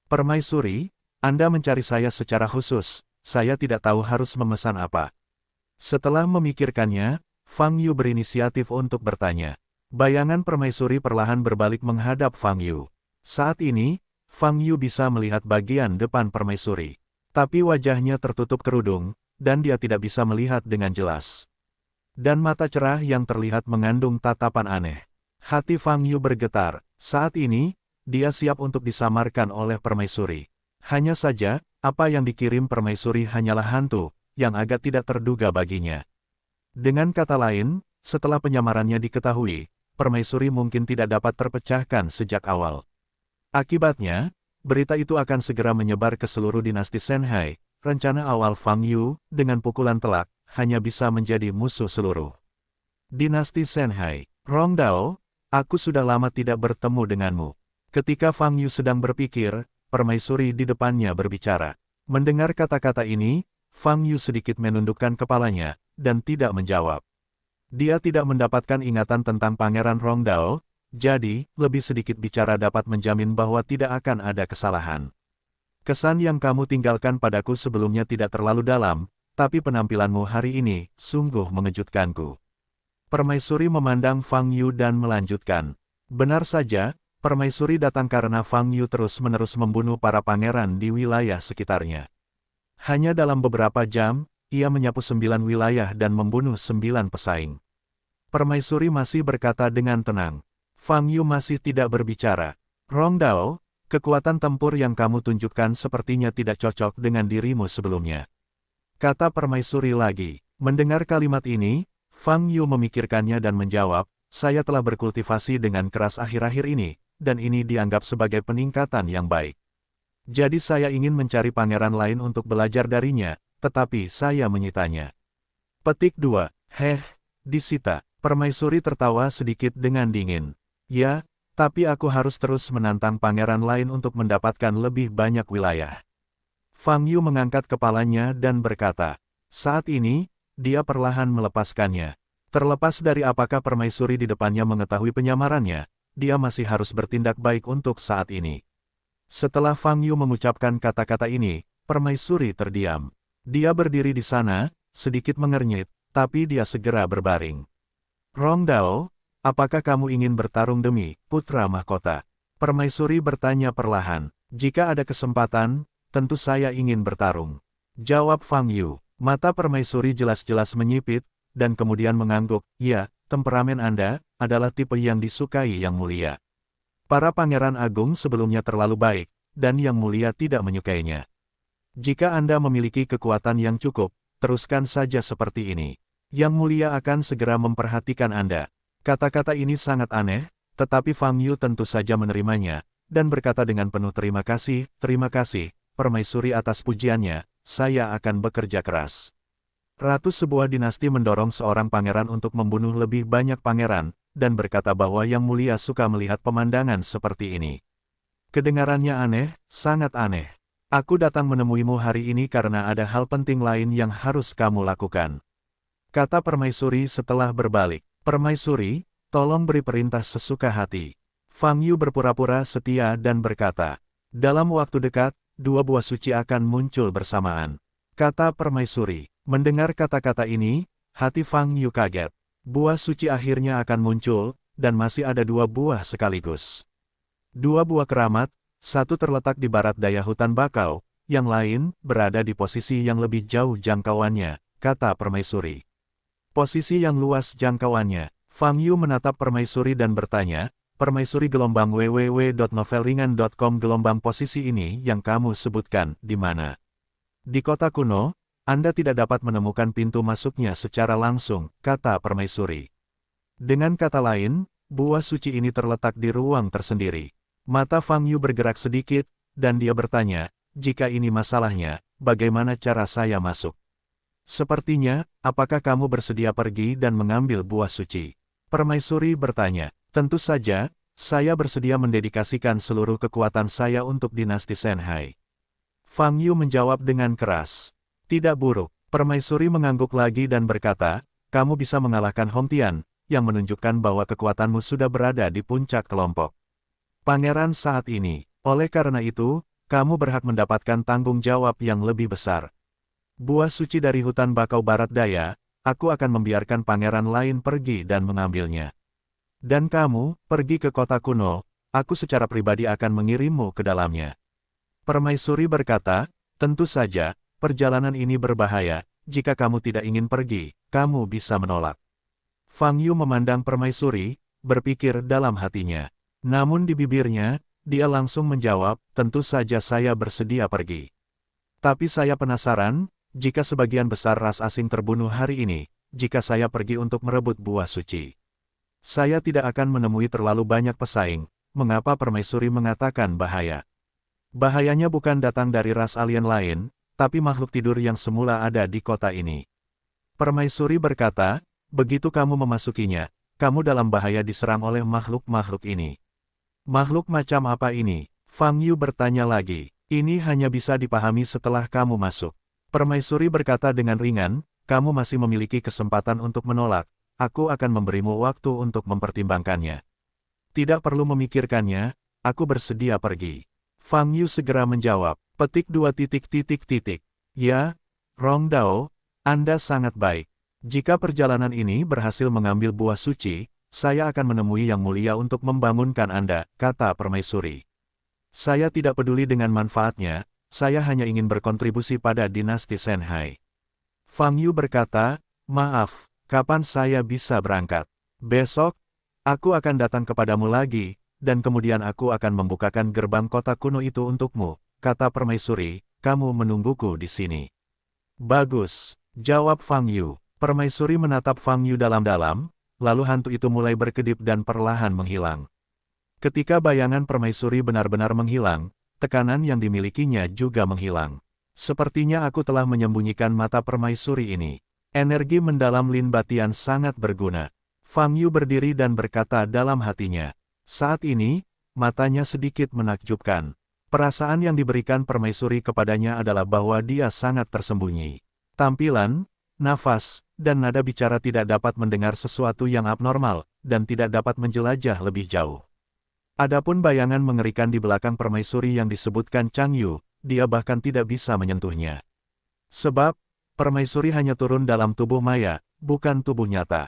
Permaisuri, Anda mencari saya secara khusus, saya tidak tahu harus memesan apa. Setelah memikirkannya, Fang Yu berinisiatif untuk bertanya. Bayangan permaisuri perlahan berbalik menghadap Fang Yu. Saat ini, Fang Yu bisa melihat bagian depan permaisuri. Tapi wajahnya tertutup kerudung, dan dia tidak bisa melihat dengan jelas. Dan mata cerah yang terlihat mengandung tatapan aneh. Hati Fang Yu bergetar. Saat ini, dia siap untuk disamarkan oleh permaisuri. Hanya saja, apa yang dikirim permaisuri hanyalah hantu, yang agak tidak terduga baginya. Dengan kata lain, setelah penyamarannya diketahui, permaisuri mungkin tidak dapat terpecahkan sejak awal. Akibatnya, berita itu akan segera menyebar ke seluruh dinasti Shanhai. Rencana awal Fang Yu, dengan pukulan telak, hanya bisa menjadi musuh seluruh dinasti Shanhai. Rongdao, aku sudah lama tidak bertemu denganmu. Ketika Fang Yu sedang berpikir, permaisuri di depannya berbicara. Mendengar kata-kata ini, Fang Yu sedikit menundukkan kepalanya, dan tidak menjawab. Dia tidak mendapatkan ingatan tentang Pangeran Rongdao, jadi, lebih sedikit bicara dapat menjamin bahwa tidak akan ada kesalahan. Kesan yang kamu tinggalkan padaku sebelumnya tidak terlalu dalam, tapi penampilanmu hari ini sungguh mengejutkanku. Permaisuri memandang Fang Yu dan melanjutkan. Benar saja, permaisuri datang karena Fang Yu terus-menerus membunuh para pangeran di wilayah sekitarnya. Hanya dalam beberapa jam, ia menyapu 9 wilayah dan membunuh 9 pesaing. Permaisuri masih berkata dengan tenang. Fang Yu masih tidak berbicara. Rongdao, kekuatan tempur yang kamu tunjukkan sepertinya tidak cocok dengan dirimu sebelumnya. Kata permaisuri lagi. Mendengar kalimat ini, Fang Yu memikirkannya dan menjawab, saya telah berkultivasi dengan keras akhir-akhir ini, dan ini dianggap sebagai peningkatan yang baik. Jadi saya ingin mencari pangeran lain untuk belajar darinya, tetapi saya menyitanya. Petik 2. Disita. Permaisuri tertawa sedikit dengan dingin. Ya, tapi aku harus terus menantang pangeran lain untuk mendapatkan lebih banyak wilayah. Fang Yu mengangkat kepalanya dan berkata. Saat ini, dia perlahan melepaskannya. Terlepas dari apakah permaisuri di depannya mengetahui penyamarannya, dia masih harus bertindak baik untuk saat ini. Setelah Fang Yu mengucapkan kata-kata ini, permaisuri terdiam. Dia berdiri di sana, sedikit mengernyit, tapi dia segera berbaring. Rongdao, apakah kamu ingin bertarung demi putra mahkota? Permaisuri bertanya perlahan. Jika ada kesempatan, tentu saya ingin bertarung. Jawab Fang Yu. Mata permaisuri jelas-jelas menyipit, dan kemudian mengangguk. Ya, temperamen Anda adalah tipe yang disukai yang mulia. Para pangeran agung sebelumnya terlalu baik, dan yang mulia tidak menyukainya. Jika Anda memiliki kekuatan yang cukup, teruskan saja seperti ini. Yang mulia akan segera memperhatikan Anda. Kata-kata ini sangat aneh, tetapi Fang Yu tentu saja menerimanya, dan berkata dengan penuh terima kasih, permaisuri atas pujiannya, saya akan bekerja keras. Ratu sebuah dinasti mendorong seorang pangeran untuk membunuh lebih banyak pangeran, dan berkata bahwa yang mulia suka melihat pemandangan seperti ini. Kedengarannya aneh, sangat aneh. Aku datang menemuimu hari ini karena ada hal penting lain yang harus kamu lakukan. Kata permaisuri setelah berbalik. Permaisuri, Tolong beri perintah sesuka hati. Fang Yu berpura-pura setia dan berkata, dalam waktu dekat, dua buah suci akan muncul bersamaan. Kata permaisuri. Mendengar kata-kata ini, hati Fang Yu kaget. Buah suci akhirnya akan muncul, dan masih ada dua buah sekaligus. Dua buah keramat, satu terletak di barat daya hutan bakau, yang lain berada di posisi yang lebih jauh jangkauannya, kata permaisuri. Posisi yang luas jangkauannya. Fang Yu menatap permaisuri dan bertanya, permaisuri gelombang www.novelringan.com gelombang posisi ini yang kamu sebutkan, di mana? Di kota kuno, Anda tidak dapat menemukan pintu masuknya secara langsung, kata permaisuri. Dengan kata lain, buah suci ini terletak di ruang tersendiri. Mata Fang Yu bergerak sedikit, dan dia bertanya, jika ini masalahnya, bagaimana cara saya masuk? Sepertinya, apakah kamu bersedia pergi dan mengambil buah suci? Permaisuri bertanya, tentu saja, saya bersedia mendedikasikan seluruh kekuatan saya untuk dinasti Shenhai. Fang Yu menjawab dengan keras. Tidak buruk. Permaisuri mengangguk lagi dan berkata, kamu bisa mengalahkan Hong Tian, yang menunjukkan bahwa kekuatanmu sudah berada di puncak kelompok pangeran saat ini. Oleh karena itu, kamu berhak mendapatkan tanggung jawab yang lebih besar. Buah suci dari hutan bakau barat daya, aku akan membiarkan pangeran lain pergi dan mengambilnya. Dan kamu, pergi ke kota kuno, aku secara pribadi akan mengirimmu ke dalamnya. Permaisuri berkata, tentu saja, perjalanan ini berbahaya, jika kamu tidak ingin pergi, kamu bisa menolak. Fang Yu memandang permaisuri, berpikir dalam hatinya. Namun di bibirnya, dia langsung menjawab, tentu saja saya bersedia pergi. Tapi saya penasaran, jika sebagian besar ras asing terbunuh hari ini, jika saya pergi untuk merebut buah suci. Saya tidak akan menemui terlalu banyak pesaing, mengapa permaisuri mengatakan bahaya? Bahayanya bukan datang dari ras alien lain, tapi makhluk tidur yang semula ada di kota ini. Permaisuri berkata, begitu kamu memasukinya, kamu dalam bahaya diserang oleh makhluk-makhluk ini. Makhluk macam apa ini? Fang Yu bertanya lagi. Ini hanya bisa dipahami setelah kamu masuk. Permaisuri berkata dengan ringan, kamu masih memiliki kesempatan untuk menolak, aku akan memberimu waktu untuk mempertimbangkannya. Tidak perlu memikirkannya, aku bersedia pergi. Fang Yu segera menjawab, petik 2 titik. Ya, Rong Dao, Anda sangat baik. Jika perjalanan ini berhasil mengambil buah suci, saya akan menemui yang mulia untuk membangunkan Anda, kata permaisuri. Saya tidak peduli dengan manfaatnya, saya hanya ingin berkontribusi pada dinasti Shenhai. Fang Yu berkata, maaf, kapan saya bisa berangkat? Besok, aku akan datang kepadamu lagi, dan kemudian aku akan membukakan gerbang kota kuno itu untukmu, kata permaisuri, kamu menungguku di sini. Bagus, jawab Fang Yu. Permaisuri menatap Fang Yu dalam-dalam, lalu hantu itu mulai berkedip dan perlahan menghilang. Ketika bayangan permaisuri benar-benar menghilang, tekanan yang dimilikinya juga menghilang. Sepertinya aku telah menyembunyikan mata permaisuri ini. Energi mendalam Lin Batian sangat berguna. Fang Yu berdiri dan berkata dalam hatinya. Saat ini, matanya sedikit menakjubkan. Perasaan yang diberikan permaisuri kepadanya adalah bahwa dia sangat tersembunyi. Tampilan, nafas, dan nada bicara tidak dapat mendengar sesuatu yang abnormal, dan tidak dapat menjelajah lebih jauh. Adapun bayangan mengerikan di belakang permaisuri yang disebutkan Chang Yu, dia bahkan tidak bisa menyentuhnya. Sebab, permaisuri hanya turun dalam tubuh maya, bukan tubuh nyata.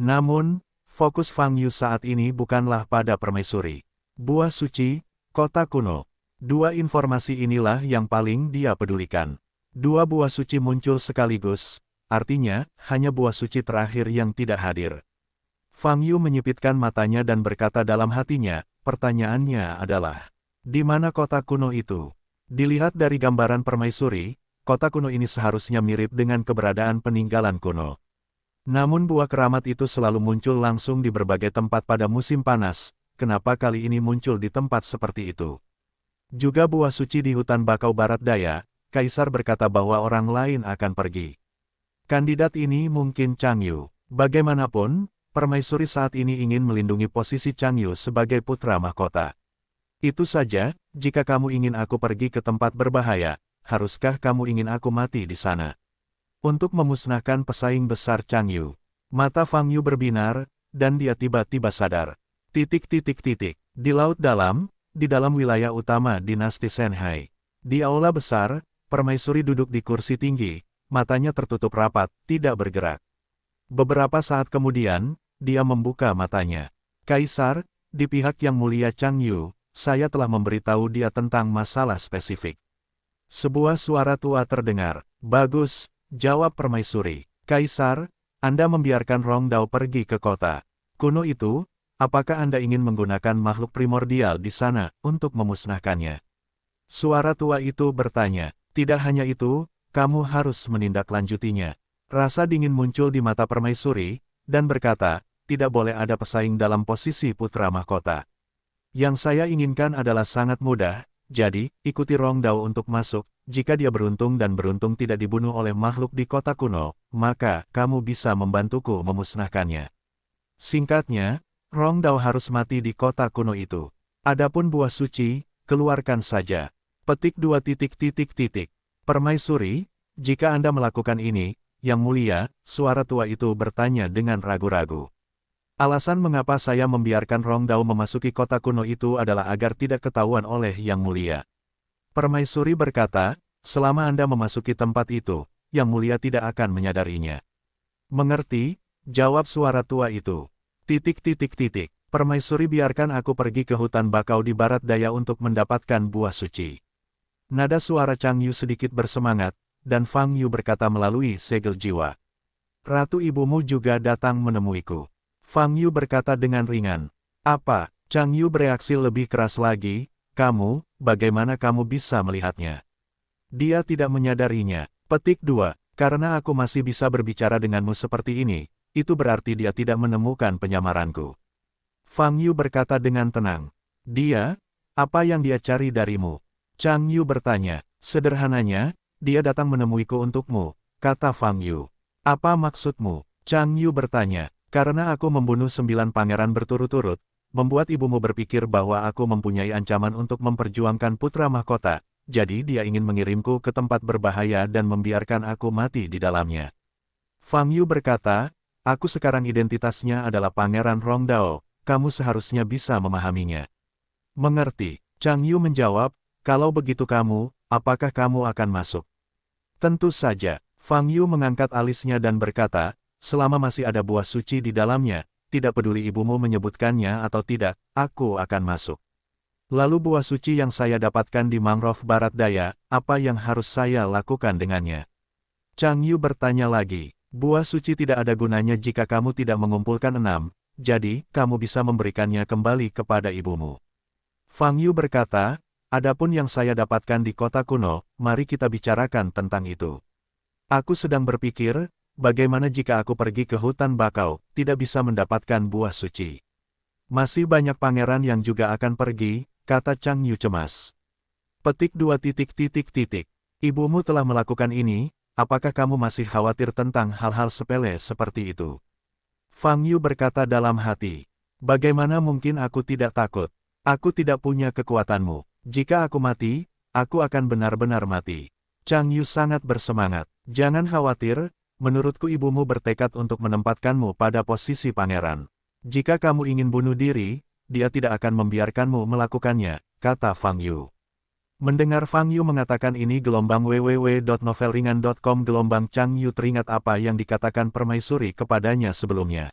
Namun, fokus Fang Yu saat ini bukanlah pada permaisuri. Buah suci, kota kuno. Dua informasi inilah yang paling dia pedulikan. Dua buah suci muncul sekaligus, artinya, hanya buah suci terakhir yang tidak hadir. Fang Yu menyipitkan matanya dan berkata dalam hatinya, pertanyaannya adalah, di mana kota kuno itu? Dilihat dari gambaran permaisuri, kota kuno ini seharusnya mirip dengan keberadaan peninggalan kuno. Namun buah keramat itu selalu muncul langsung di berbagai tempat pada musim panas, kenapa kali ini muncul di tempat seperti itu? Juga buah suci di hutan bakau barat daya, Kaisar berkata bahwa orang lain akan pergi. Kandidat ini mungkin Chang Yu. Bagaimanapun, permaisuri saat ini ingin melindungi posisi Chang Yu sebagai putra mahkota. Itu saja, jika kamu ingin aku pergi ke tempat berbahaya, haruskah kamu ingin aku mati di sana? Untuk memusnahkan pesaing besar Chang Yu. Mata Fang Yu berbinar, dan dia tiba-tiba sadar. Di laut dalam, di dalam wilayah utama dinasti Shanhai. Di aula besar, permaisuri duduk di kursi tinggi, matanya tertutup rapat, tidak bergerak. Beberapa saat kemudian, dia membuka matanya. Kaisar, di pihak Yang Mulia Chang Yu, saya telah memberitahu dia tentang masalah spesifik. Sebuah suara tua terdengar. Bagus, jawab permaisuri. Kaisar, Anda membiarkan Rong Dao pergi ke kota kuno itu, apakah Anda ingin menggunakan makhluk primordial di sana untuk memusnahkannya? Suara tua itu bertanya. Tidak hanya itu, kamu harus menindaklanjutinya. Rasa dingin muncul di mata permaisuri, dan berkata, tidak boleh ada pesaing dalam posisi putra mahkota. Yang saya inginkan adalah sangat mudah, jadi, ikuti Rong Dao untuk masuk. Jika dia beruntung dan beruntung tidak dibunuh oleh makhluk di kota kuno, maka kamu bisa membantuku memusnahkannya. Singkatnya, Rong Dao harus mati di kota kuno itu. Adapun buah suci, keluarkan saja. Petik 2. Permaisuri, jika Anda melakukan ini, Yang Mulia, suara tua itu bertanya dengan ragu-ragu. Alasan mengapa saya membiarkan Rong Dao memasuki kota kuno itu adalah agar tidak ketahuan oleh Yang Mulia. Permaisuri berkata, selama Anda memasuki tempat itu, Yang Mulia tidak akan menyadarinya. Mengerti? Jawab suara tua itu. Permaisuri, biarkan aku pergi ke hutan bakau di barat daya untuk mendapatkan buah suci. Nada suara Chang Yu sedikit bersemangat, dan Fang Yu berkata melalui segel jiwa. Ratu ibumu juga datang menemuiku. Fang Yu berkata dengan ringan. Apa? Chang Yu bereaksi lebih keras lagi. Kamu, bagaimana kamu bisa melihatnya? Dia tidak menyadarinya. Petik 2. Karena aku masih bisa berbicara denganmu seperti ini, itu berarti dia tidak menemukan penyamaranku. Fang Yu berkata dengan tenang. Dia? Apa yang dia cari darimu? Chang Yu bertanya. Sederhananya, dia datang menemuiku untukmu, kata Fang Yu. Apa maksudmu? Chang Yu bertanya. Karena aku membunuh 9 pangeran berturut-turut, membuat ibumu berpikir bahwa aku mempunyai ancaman untuk memperjuangkan putra mahkota, jadi dia ingin mengirimku ke tempat berbahaya dan membiarkan aku mati di dalamnya. Fang Yu berkata, aku sekarang identitasnya adalah Pangeran Rong Dao, kamu seharusnya bisa memahaminya. Mengerti? Chang Yu menjawab, kalau begitu kamu, apakah kamu akan masuk? Tentu saja. Fang Yu mengangkat alisnya dan berkata, selama masih ada buah suci di dalamnya, tidak peduli ibumu menyebutkannya atau tidak, aku akan masuk. Lalu buah suci yang saya dapatkan di mangrove barat daya, apa yang harus saya lakukan dengannya? Chang Yu bertanya lagi, buah suci tidak ada gunanya jika kamu tidak mengumpulkan 6, jadi, kamu bisa memberikannya kembali kepada ibumu. Fang Yu berkata, adapun yang saya dapatkan di kota kuno, mari kita bicarakan tentang itu. Aku sedang berpikir, bagaimana jika aku pergi ke hutan bakau, tidak bisa mendapatkan buah suci? Masih banyak pangeran yang juga akan pergi, kata Chang Yu cemas. Petik 2. Ibumu telah melakukan ini, apakah kamu masih khawatir tentang hal-hal sepele seperti itu? Fang Yu berkata dalam hati, bagaimana mungkin aku tidak takut? Aku tidak punya kekuatanmu. Jika aku mati, aku akan benar-benar mati. Chang Yu sangat bersemangat. Jangan khawatir, menurutku ibumu bertekad untuk menempatkanmu pada posisi pangeran. Jika kamu ingin bunuh diri, dia tidak akan membiarkanmu melakukannya, kata Fang Yu. Mendengar Fang Yu mengatakan ini gelombang www.novelringan.com gelombang Chang Yu teringat apa yang dikatakan permaisuri kepadanya sebelumnya.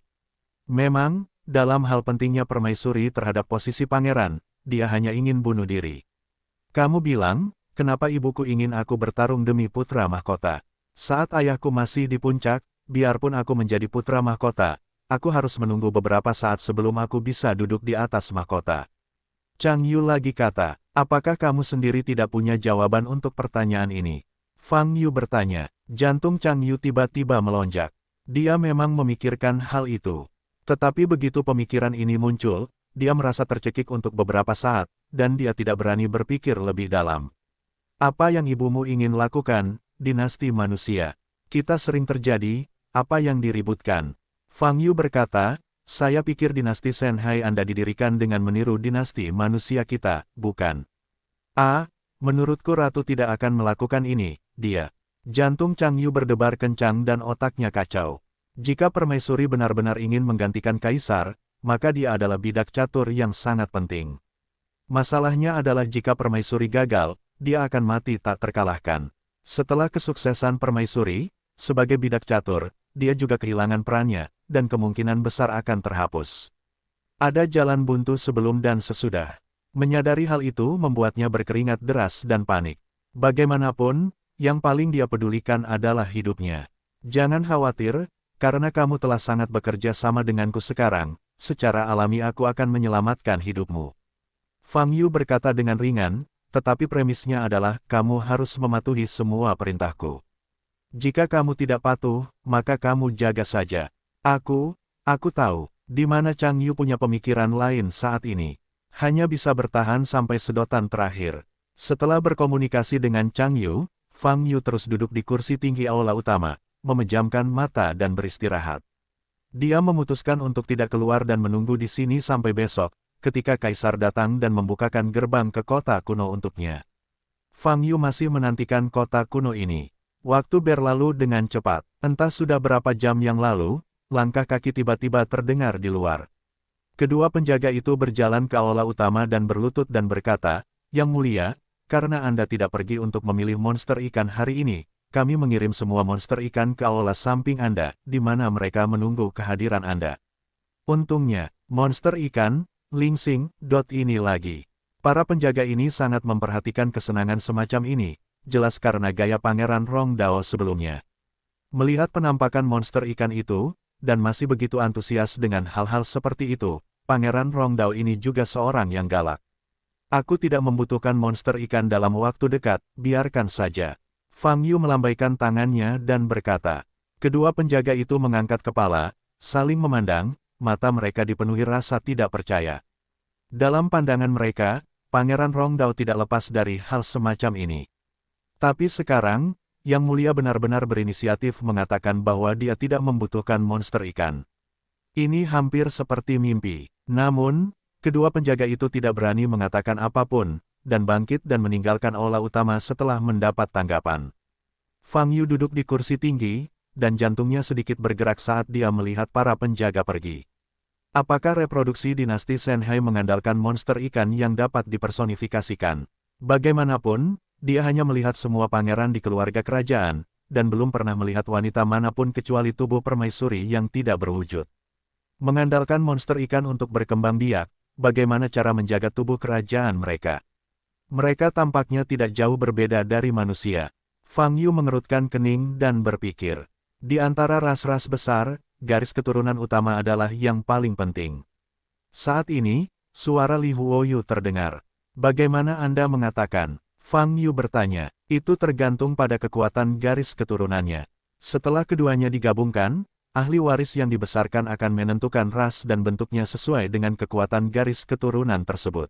Memang, dalam hal pentingnya permaisuri terhadap posisi pangeran, dia hanya ingin bunuh diri. Kamu bilang, kenapa ibuku ingin aku bertarung demi putra mahkota? Saat ayahku masih di puncak, biarpun aku menjadi putra mahkota, aku harus menunggu beberapa saat sebelum aku bisa duduk di atas mahkota. Chang Yu lagi kata, apakah kamu sendiri tidak punya jawaban untuk pertanyaan ini? Fang Yu bertanya. Jantung Chang Yu tiba-tiba melonjak. Dia memang memikirkan hal itu. Tetapi begitu pemikiran ini muncul, dia merasa tercekik untuk beberapa saat, dan dia tidak berani berpikir lebih dalam. Apa yang ibumu ingin lakukan, dinasti manusia? Kita sering terjadi, apa yang diributkan? Fang Yu berkata, saya pikir dinasti Shanhai Anda didirikan dengan meniru dinasti manusia kita, bukan? Menurutku Ratu tidak akan melakukan ini, dia. Jantung Chang Yu berdebar kencang dan otaknya kacau. Jika permaisuri benar-benar ingin menggantikan kaisar, maka dia adalah bidak catur yang sangat penting. Masalahnya adalah jika permaisuri gagal, dia akan mati tak terkalahkan. Setelah kesuksesan permaisuri, sebagai bidak catur, dia juga kehilangan perannya, dan kemungkinan besar akan terhapus. Ada jalan buntu sebelum dan sesudah. Menyadari hal itu membuatnya berkeringat deras dan panik. Bagaimanapun, yang paling dia pedulikan adalah hidupnya. Jangan khawatir, karena kamu telah sangat bekerja sama denganku sekarang, secara alami aku akan menyelamatkan hidupmu. Fang Yu berkata dengan ringan, tetapi premisnya adalah kamu harus mematuhi semua perintahku. Jika kamu tidak patuh, maka kamu jaga saja. Aku tahu, di mana Chang Yu punya pemikiran lain saat ini. Hanya bisa bertahan sampai sedotan terakhir. Setelah berkomunikasi dengan Chang Yu, Fang Yu terus duduk di kursi tinggi aula utama, memejamkan mata dan beristirahat. Dia memutuskan untuk tidak keluar dan menunggu di sini sampai besok, ketika kaisar datang dan membukakan gerbang ke kota kuno untuknya. Fang Yu masih menantikan kota kuno ini. Waktu berlalu dengan cepat. Entah sudah berapa jam yang lalu, langkah kaki tiba-tiba terdengar di luar. Kedua penjaga itu berjalan ke aula utama dan berlutut dan berkata, "Yang mulia, karena Anda tidak pergi untuk memilih monster ikan hari ini, kami mengirim semua monster ikan ke aula samping Anda, di mana mereka menunggu kehadiran Anda." Untungnya, monster ikan, Lingsing, ini lagi. Para penjaga ini sangat memperhatikan kesenangan semacam ini, jelas karena gaya Pangeran Rongdao sebelumnya. Melihat penampakan monster ikan itu, dan masih begitu antusias dengan hal-hal seperti itu, Pangeran Rongdao ini juga seorang yang galak. "Aku tidak membutuhkan monster ikan dalam waktu dekat, biarkan saja." Fang Yu melambaikan tangannya dan berkata. Kedua penjaga itu mengangkat kepala, saling memandang, mata mereka dipenuhi rasa tidak percaya. Dalam pandangan mereka, Pangeran Rongdao tidak lepas dari hal semacam ini. Tapi sekarang, Yang Mulia benar-benar berinisiatif mengatakan bahwa dia tidak membutuhkan monster ikan. Ini hampir seperti mimpi. Namun, kedua penjaga itu tidak berani mengatakan apapun, dan bangkit dan meninggalkan aula utama setelah mendapat tanggapan. Fang Yu duduk di kursi tinggi, dan jantungnya sedikit bergerak saat dia melihat para penjaga pergi. Apakah reproduksi dinasti Shenhai mengandalkan monster ikan yang dapat dipersonifikasikan? Bagaimanapun, dia hanya melihat semua pangeran di keluarga kerajaan, dan belum pernah melihat wanita manapun kecuali tubuh permaisuri yang tidak berwujud. Mengandalkan monster ikan untuk berkembang biak, bagaimana cara menjaga tubuh kerajaan mereka? Mereka tampaknya tidak jauh berbeda dari manusia. Fang Yu mengerutkan kening dan berpikir. Di antara ras-ras besar, garis keturunan utama adalah yang paling penting. Saat ini, suara Li Huoyu terdengar. Bagaimana Anda mengatakan? Fang Yu bertanya. Itu tergantung pada kekuatan garis keturunannya. Setelah keduanya digabungkan, ahli waris yang dibesarkan akan menentukan ras dan bentuknya sesuai dengan kekuatan garis keturunan tersebut.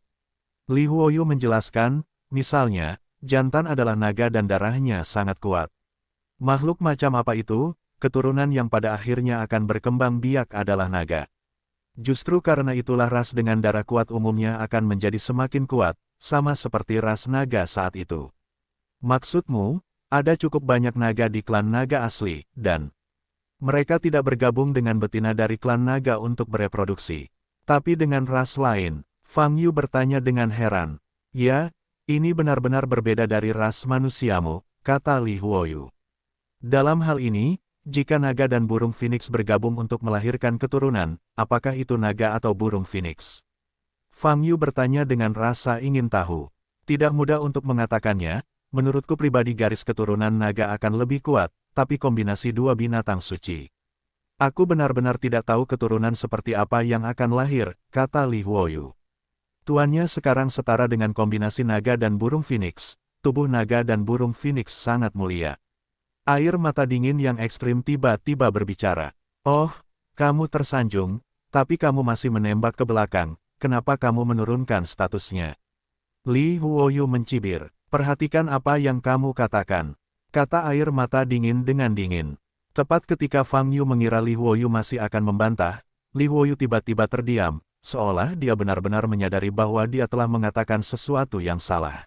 Li Huoyu menjelaskan, misalnya, jantan adalah naga dan darahnya sangat kuat. Makhluk macam apa itu, keturunan yang pada akhirnya akan berkembang biak adalah naga. Justru karena itulah ras dengan darah kuat umumnya akan menjadi semakin kuat, sama seperti ras naga saat itu. Maksudmu, ada cukup banyak naga di klan naga asli, dan mereka tidak bergabung dengan betina dari klan naga untuk bereproduksi. Tapi dengan ras lain, Fang Yu bertanya dengan heran. Ya, ini benar-benar berbeda dari ras manusiamu, kata Li Huoyu. Dalam hal ini, jika naga dan burung phoenix bergabung untuk melahirkan keturunan, apakah itu naga atau burung phoenix? Fang Yu bertanya dengan rasa ingin tahu. Tidak mudah untuk mengatakannya, menurutku pribadi garis keturunan naga akan lebih kuat, tapi kombinasi dua binatang suci. Aku benar-benar tidak tahu keturunan seperti apa yang akan lahir, kata Li Huoyu. Tuannya sekarang setara dengan kombinasi naga dan burung phoenix, tubuh naga dan burung phoenix sangat mulia. Air mata dingin yang ekstrim tiba-tiba berbicara. Oh, kamu tersanjung, tapi kamu masih menembak ke belakang, kenapa kamu menurunkan statusnya? Li Huoyu mencibir, perhatikan apa yang kamu katakan, kata air mata dingin dengan dingin. Tepat ketika Fang Yu mengira Li Huoyu masih akan membantah, Li Huoyu tiba-tiba terdiam, seolah dia benar-benar menyadari bahwa dia telah mengatakan sesuatu yang salah.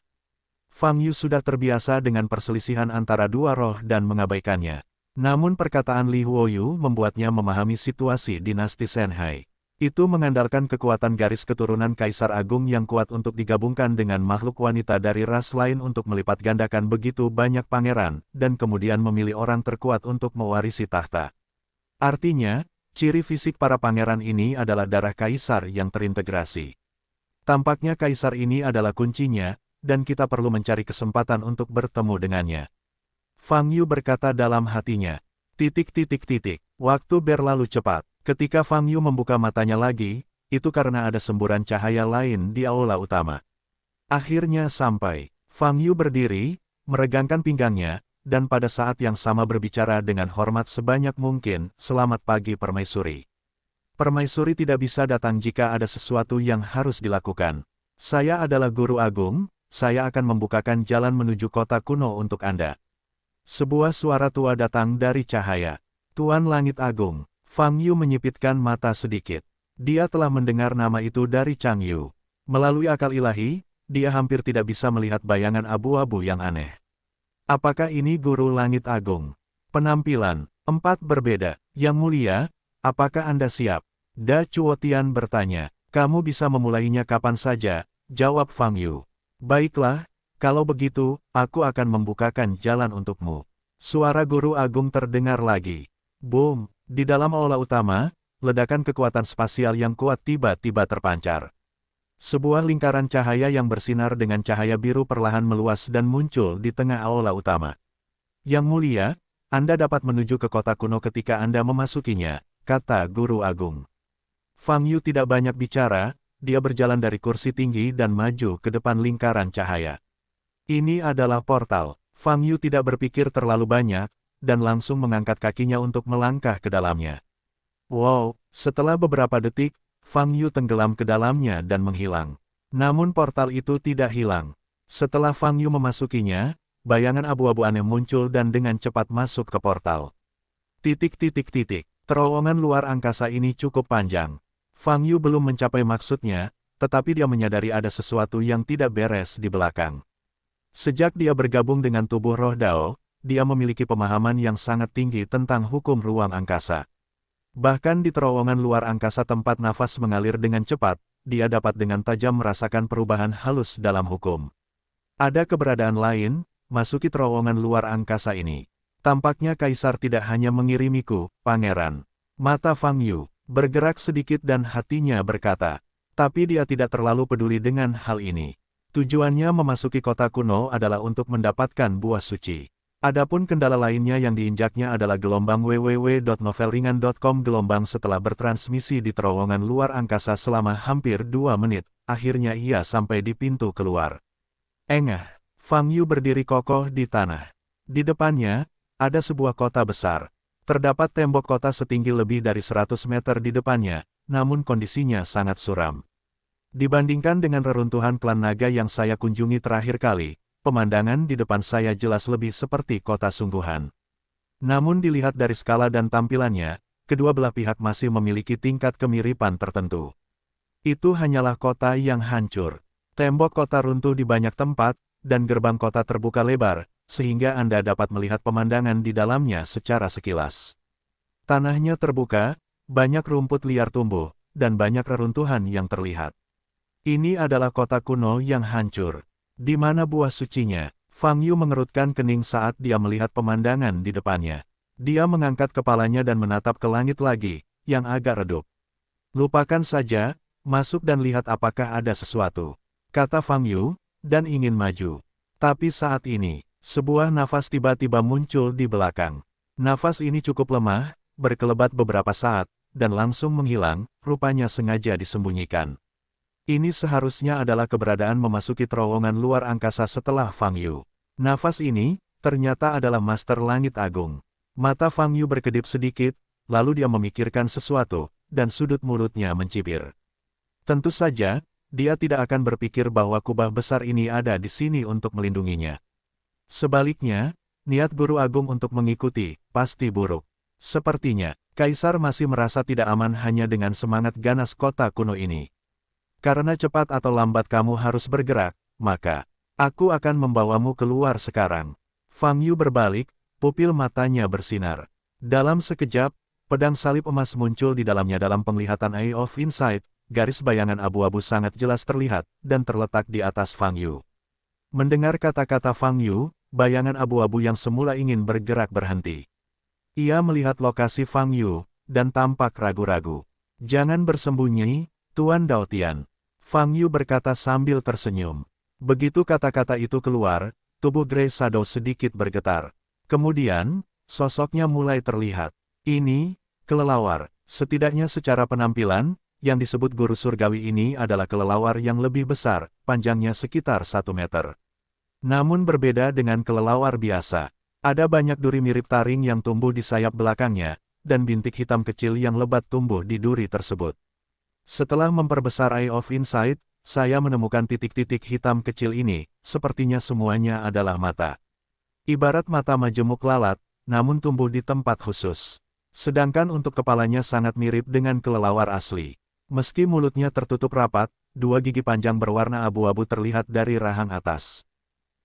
Fang Yu sudah terbiasa dengan perselisihan antara dua roh dan mengabaikannya. Namun perkataan Li Huoyu membuatnya memahami situasi dinasti Shanhai. Itu mengandalkan kekuatan garis keturunan Kaisar Agung yang kuat untuk digabungkan dengan makhluk wanita dari ras lain untuk melipat gandakan begitu banyak pangeran, dan kemudian memilih orang terkuat untuk mewarisi tahta. Artinya, ciri fisik para pangeran ini adalah darah kaisar yang terintegrasi. Tampaknya kaisar ini adalah kuncinya, dan kita perlu mencari kesempatan untuk bertemu dengannya. Fang Yu berkata dalam hatinya. Waktu berlalu cepat. Ketika Fang Yu membuka matanya lagi, itu karena ada semburan cahaya lain di aula utama. Akhirnya sampai. Fang Yu berdiri, meregangkan pinggangnya, dan pada saat yang sama berbicara dengan hormat sebanyak mungkin, "Selamat pagi Permaisuri. Permaisuri tidak bisa datang jika ada sesuatu yang harus dilakukan. Saya adalah Guru Agung, saya akan membukakan jalan menuju kota kuno untuk Anda." Sebuah suara tua datang dari cahaya. "Tuan Langit Agung." Fang Yu menyipitkan mata sedikit. Dia telah mendengar nama itu dari Chang Yu. Melalui akal ilahi, dia hampir tidak bisa melihat bayangan abu-abu yang aneh. Apakah ini Guru Langit Agung? Penampilan 4 berbeda. Yang mulia, apakah Anda siap? Da Chuotian bertanya. "Kamu bisa memulainya kapan saja," jawab Fang Yu. "Baiklah, kalau begitu, aku akan membukakan jalan untukmu." Suara Guru Agung terdengar lagi. Boom! Di dalam aula utama, ledakan kekuatan spasial yang kuat tiba-tiba terpancar. Sebuah lingkaran cahaya yang bersinar dengan cahaya biru perlahan meluas dan muncul di tengah aula utama. "Yang mulia, Anda dapat menuju ke kota kuno ketika Anda memasukinya," kata Guru Agung. Fang Yu tidak banyak bicara, dia berjalan dari kursi tinggi dan maju ke depan lingkaran cahaya. Ini adalah portal. Fang Yu tidak berpikir terlalu banyak, dan langsung mengangkat kakinya untuk melangkah ke dalamnya. Wow, setelah beberapa detik, Fang Yu tenggelam ke dalamnya dan menghilang. Namun portal itu tidak hilang. Setelah Fang Yu memasukinya, bayangan abu-abu aneh muncul dan dengan cepat masuk ke portal. Terowongan luar angkasa ini cukup panjang. Fang Yu belum mencapai maksudnya, tetapi dia menyadari ada sesuatu yang tidak beres di belakang. Sejak dia bergabung dengan tubuh roh Dao, dia memiliki pemahaman yang sangat tinggi tentang hukum ruang angkasa. Bahkan di terowongan luar angkasa tempat nafas mengalir dengan cepat, dia dapat dengan tajam merasakan perubahan halus dalam hukum. Ada keberadaan lain, masuki terowongan luar angkasa ini. Tampaknya Kaisar tidak hanya mengirimiku, Pangeran. Mata Fang Yu bergerak sedikit dan hatinya berkata, tapi dia tidak terlalu peduli dengan hal ini. Tujuannya memasuki kota kuno adalah untuk mendapatkan buah suci. Adapun kendala lainnya yang diinjaknya adalah gelombang www.novelringan.com. Gelombang setelah bertransmisi di terowongan luar angkasa selama hampir 2 menit, akhirnya ia sampai di pintu keluar. Engah, Fang Yu berdiri kokoh di tanah. Di depannya, ada sebuah kota besar. Terdapat tembok kota setinggi lebih dari 100 meter di depannya, namun kondisinya sangat suram. Dibandingkan dengan reruntuhan klan naga yang saya kunjungi terakhir kali, pemandangan di depan saya jelas lebih seperti kota sungguhan. Namun dilihat dari skala dan tampilannya, kedua belah pihak masih memiliki tingkat kemiripan tertentu. Itu hanyalah kota yang hancur. Tembok kota runtuh di banyak tempat, dan gerbang kota terbuka lebar, sehingga Anda dapat melihat pemandangan di dalamnya secara sekilas. Tanahnya terbuka, banyak rumput liar tumbuh, dan banyak reruntuhan yang terlihat. Ini adalah kota kuno yang hancur. Di mana buah sucinya? Fang Yu mengerutkan kening saat dia melihat pemandangan di depannya. Dia mengangkat kepalanya dan menatap ke langit lagi, yang agak redup. Lupakan saja, masuk dan lihat apakah ada sesuatu, kata Fang Yu, dan ingin maju. Tapi saat ini, sebuah nafas tiba-tiba muncul di belakang. Nafas ini cukup lemah, berkelebat beberapa saat, dan langsung menghilang, rupanya sengaja disembunyikan. Ini seharusnya adalah keberadaan memasuki terowongan luar angkasa setelah Fang Yu. Nafas ini, ternyata adalah Master Langit Agung. Mata Fang Yu berkedip sedikit, lalu dia memikirkan sesuatu, dan sudut mulutnya mencibir. Tentu saja, dia tidak akan berpikir bahwa kubah besar ini ada di sini untuk melindunginya. Sebaliknya, niat Guru Agung untuk mengikuti, pasti buruk. Sepertinya, Kaisar masih merasa tidak aman hanya dengan semangat ganas kota kuno ini. Karena cepat atau lambat kamu harus bergerak, maka aku akan membawamu keluar sekarang. Fang Yu berbalik, pupil matanya bersinar. Dalam sekejap, pedang salib emas muncul di dalamnya. Dalam penglihatan Eye of Insight, garis bayangan abu-abu sangat jelas terlihat, dan terletak di atas Fang Yu. Mendengar kata-kata Fang Yu, bayangan abu-abu yang semula ingin bergerak berhenti. Ia melihat lokasi Fang Yu, dan tampak ragu-ragu. "Jangan bersembunyi, Tuan Daotian," Fang Yu berkata sambil tersenyum. Begitu kata-kata itu keluar, tubuh Grey Shadow sedikit bergetar. Kemudian, sosoknya mulai terlihat. Ini, kelelawar. Setidaknya secara penampilan, yang disebut guru surgawi ini adalah kelelawar yang lebih besar, panjangnya sekitar 1 meter. Namun berbeda dengan kelelawar biasa. Ada banyak duri mirip taring yang tumbuh di sayap belakangnya, dan bintik hitam kecil yang lebat tumbuh di duri tersebut. Setelah memperbesar Eye of Insight, saya menemukan titik-titik hitam kecil ini, sepertinya semuanya adalah mata. Ibarat mata majemuk lalat, namun tumbuh di tempat khusus. Sedangkan untuk kepalanya sangat mirip dengan kelelawar asli. Meski mulutnya tertutup rapat, 2 gigi panjang berwarna abu-abu terlihat dari rahang atas.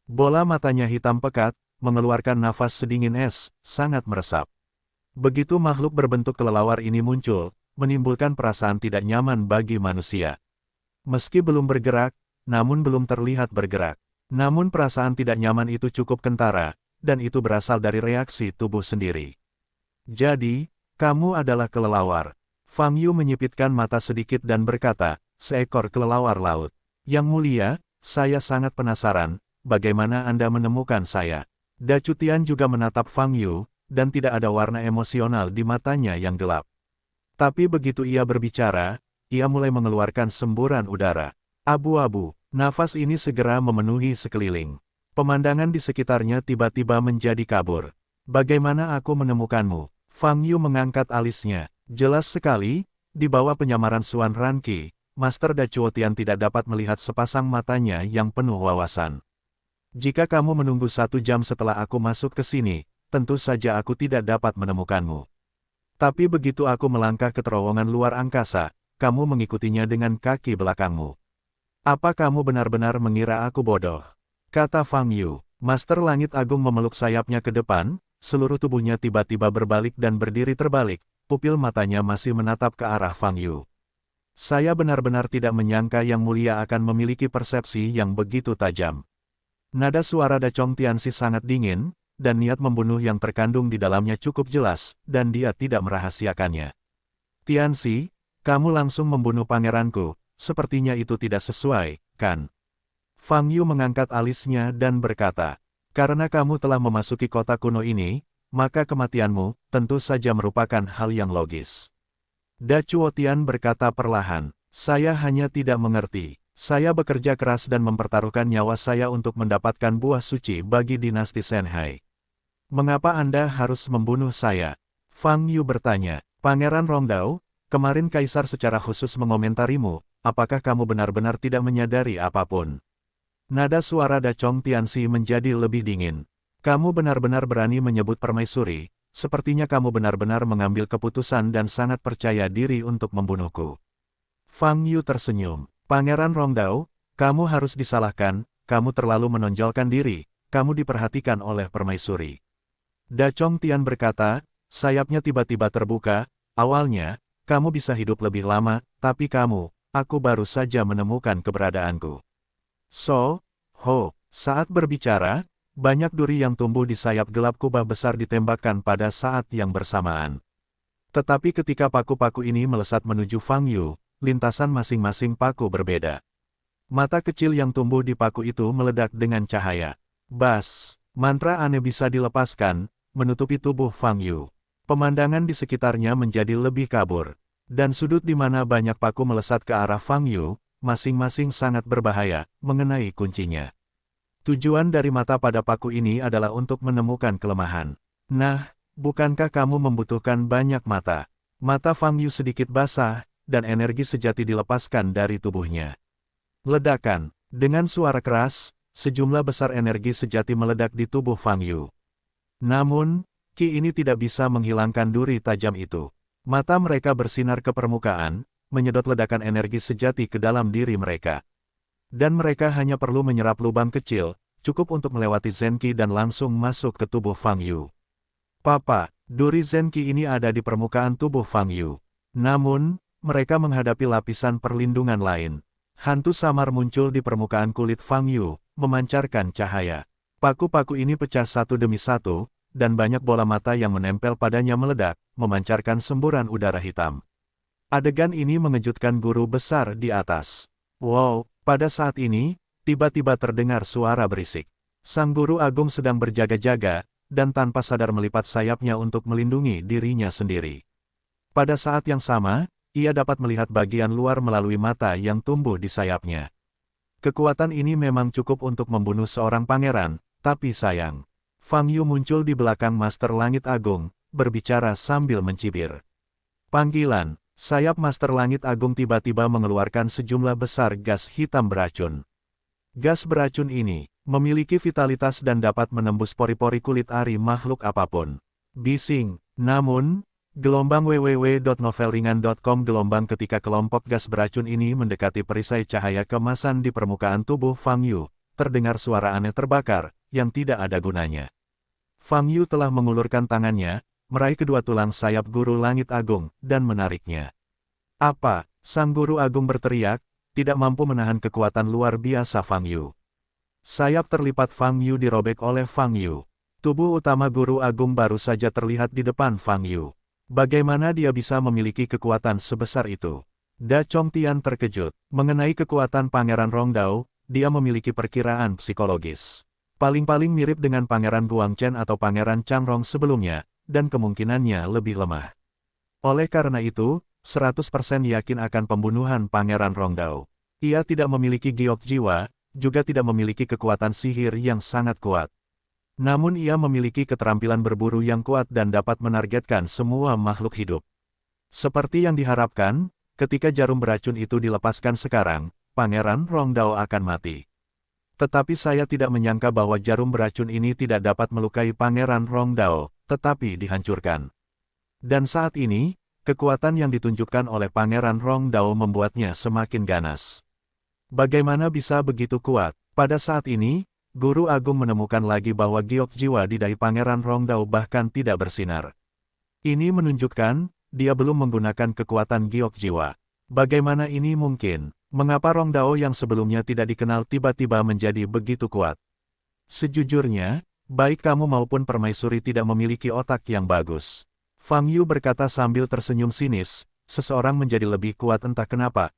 Bola matanya hitam pekat, mengeluarkan nafas sedingin es, sangat meresap. Begitu makhluk berbentuk kelelawar ini muncul, menimbulkan perasaan tidak nyaman bagi manusia. Meski belum bergerak, namun belum terlihat bergerak. Namun perasaan tidak nyaman itu cukup kentara, dan itu berasal dari reaksi tubuh sendiri. "Jadi, kamu adalah kelelawar." Fang Yu menyipitkan mata sedikit dan berkata, "Seekor kelelawar laut. Yang mulia, saya sangat penasaran, bagaimana Anda menemukan saya?" Da Cutian juga menatap Fang Yu, dan tidak ada warna emosional di matanya yang gelap. Tapi begitu ia berbicara, ia mulai mengeluarkan semburan udara. Abu-abu, nafas ini segera memenuhi sekeliling. Pemandangan di sekitarnya tiba-tiba menjadi kabur. "Bagaimana aku menemukanmu?" Fang Yu mengangkat alisnya. Jelas sekali, di bawah penyamaran Suan Ranqi, Master Da Chuotian tidak dapat melihat sepasang matanya yang penuh wawasan. "Jika kamu menunggu 1 jam setelah aku masuk ke sini, tentu saja aku tidak dapat menemukanmu. Tapi begitu aku melangkah ke terowongan luar angkasa, kamu mengikutinya dengan kaki belakangmu. Apa kamu benar-benar mengira aku bodoh?" kata Fang Yu. Master Langit Agung memeluk sayapnya ke depan, seluruh tubuhnya tiba-tiba berbalik dan berdiri terbalik, pupil matanya masih menatap ke arah Fang Yu. "Saya benar-benar tidak menyangka Yang Mulia akan memiliki persepsi yang begitu tajam." Nada suara Da Chong Tianxi sangat dingin, dan niat membunuh yang terkandung di dalamnya cukup jelas, dan dia tidak merahasiakannya. "Tianxi, kamu langsung membunuh pangeranku, sepertinya itu tidak sesuai, kan?" Fang Yu mengangkat alisnya dan berkata, "Karena kamu telah memasuki kota kuno ini, maka kematianmu tentu saja merupakan hal yang logis." Da Chuotian berkata perlahan, "Saya hanya tidak mengerti. Saya bekerja keras dan mempertaruhkan nyawa saya untuk mendapatkan buah suci bagi dinasti Shanhai. Mengapa Anda harus membunuh saya?" Fang Yu bertanya. "Pangeran Rongdao, kemarin Kaisar secara khusus mengomentarimu, apakah kamu benar-benar tidak menyadari apapun?" Nada suara Da Chong Tianxi menjadi lebih dingin. "Kamu benar-benar berani menyebut permaisuri, sepertinya kamu benar-benar mengambil keputusan dan sangat percaya diri untuk membunuhku." Fang Yu tersenyum. "Pangeran Rongdao, kamu harus disalahkan, kamu terlalu menonjolkan diri, kamu diperhatikan oleh permaisuri." Da Chong Tian berkata, sayapnya tiba-tiba terbuka, "Awalnya, kamu bisa hidup lebih lama, tapi aku baru saja menemukan keberadaanku." Saat berbicara, banyak duri yang tumbuh di sayap gelap kubah besar ditembakkan pada saat yang bersamaan. Tetapi ketika paku-paku ini melesat menuju Fang Yu, lintasan masing-masing paku berbeda. Mata kecil yang tumbuh di paku itu meledak dengan cahaya. Bas, mantra aneh bisa dilepaskan, menutupi tubuh Fang Yu. Pemandangan di sekitarnya menjadi lebih kabur. Dan sudut di mana banyak paku melesat ke arah Fang Yu, masing-masing sangat berbahaya, mengenai kuncinya. Tujuan dari mata pada paku ini adalah untuk menemukan kelemahan. "Nah, bukankah kamu membutuhkan banyak mata?" Mata Fang Yu sedikit basah, dan energi sejati dilepaskan dari tubuhnya. Ledakan. Dengan suara keras, sejumlah besar energi sejati meledak di tubuh Fang Yu. Namun, ki ini tidak bisa menghilangkan duri tajam itu. Mata mereka bersinar ke permukaan, menyedot ledakan energi sejati ke dalam diri mereka. Dan mereka hanya perlu menyerap lubang kecil, cukup untuk melewati Zenki dan langsung masuk ke tubuh Fang Yu. "Papa, Duri Zenki ini ada di permukaan tubuh Fang Yu. Namun, mereka menghadapi lapisan perlindungan lain. Hantu samar muncul di permukaan kulit Fang Yu, memancarkan cahaya. Paku-paku ini pecah satu demi satu, dan banyak bola mata yang menempel padanya meledak, memancarkan semburan udara hitam. Adegan ini mengejutkan guru besar di atas. Wow, pada saat ini, tiba-tiba terdengar suara berisik. Sang guru agung sedang berjaga-jaga, dan tanpa sadar melipat sayapnya untuk melindungi dirinya sendiri. Pada saat yang sama, ia dapat melihat bagian luar melalui mata yang tumbuh di sayapnya. Kekuatan ini memang cukup untuk membunuh seorang pangeran, tapi sayang. Fang Yu muncul di belakang Master Langit Agung, berbicara sambil mencibir. Panggilan, sayap Master Langit Agung tiba-tiba mengeluarkan sejumlah besar gas hitam beracun. Gas beracun ini memiliki vitalitas dan dapat menembus pori-pori kulit ari makhluk apapun. Bising, namun, gelombang www.novelringan.com gelombang ketika kelompok gas beracun ini mendekati perisai cahaya kemasan di permukaan tubuh Fang Yu, terdengar suara aneh terbakar, yang tidak ada gunanya. Fang Yu telah mengulurkan tangannya, meraih kedua tulang sayap Guru Langit Agung, dan menariknya. Apa? Sang Guru Agung berteriak, tidak mampu menahan kekuatan luar biasa Fang Yu. Sayap terlipat Fang Yu dirobek oleh Fang Yu. Tubuh utama Guru Agung baru saja terlihat di depan Fang Yu. Bagaimana dia bisa memiliki kekuatan sebesar itu? Da Chongtian terkejut. Mengenai kekuatan Pangeran Rongdao, dia memiliki perkiraan psikologis. Paling-paling mirip dengan Pangeran Guangchen atau Pangeran Changrong sebelumnya, dan kemungkinannya lebih lemah. Oleh karena itu, 100% yakin akan pembunuhan Pangeran Rongdao. Ia tidak memiliki giok jiwa, juga tidak memiliki kekuatan sihir yang sangat kuat. Namun ia memiliki keterampilan berburu yang kuat dan dapat menargetkan semua makhluk hidup. Seperti yang diharapkan, ketika jarum beracun itu dilepaskan sekarang, Pangeran Rongdao akan mati. Tetapi saya tidak menyangka bahwa jarum beracun ini tidak dapat melukai Pangeran Rongdao, tetapi dihancurkan. Dan saat ini, kekuatan yang ditunjukkan oleh Pangeran Rongdao membuatnya semakin ganas. Bagaimana bisa begitu kuat? Pada saat ini, Guru Agung menemukan lagi bahwa giok jiwa di dahi Pangeran Rongdao bahkan tidak bersinar. Ini menunjukkan, dia belum menggunakan kekuatan giok jiwa. Bagaimana ini mungkin? Mengapa Rongdao yang sebelumnya tidak dikenal tiba-tiba menjadi begitu kuat? Sejujurnya, baik kamu maupun permaisuri tidak memiliki otak yang bagus. Fang Yu berkata sambil tersenyum sinis, seseorang menjadi lebih kuat entah kenapa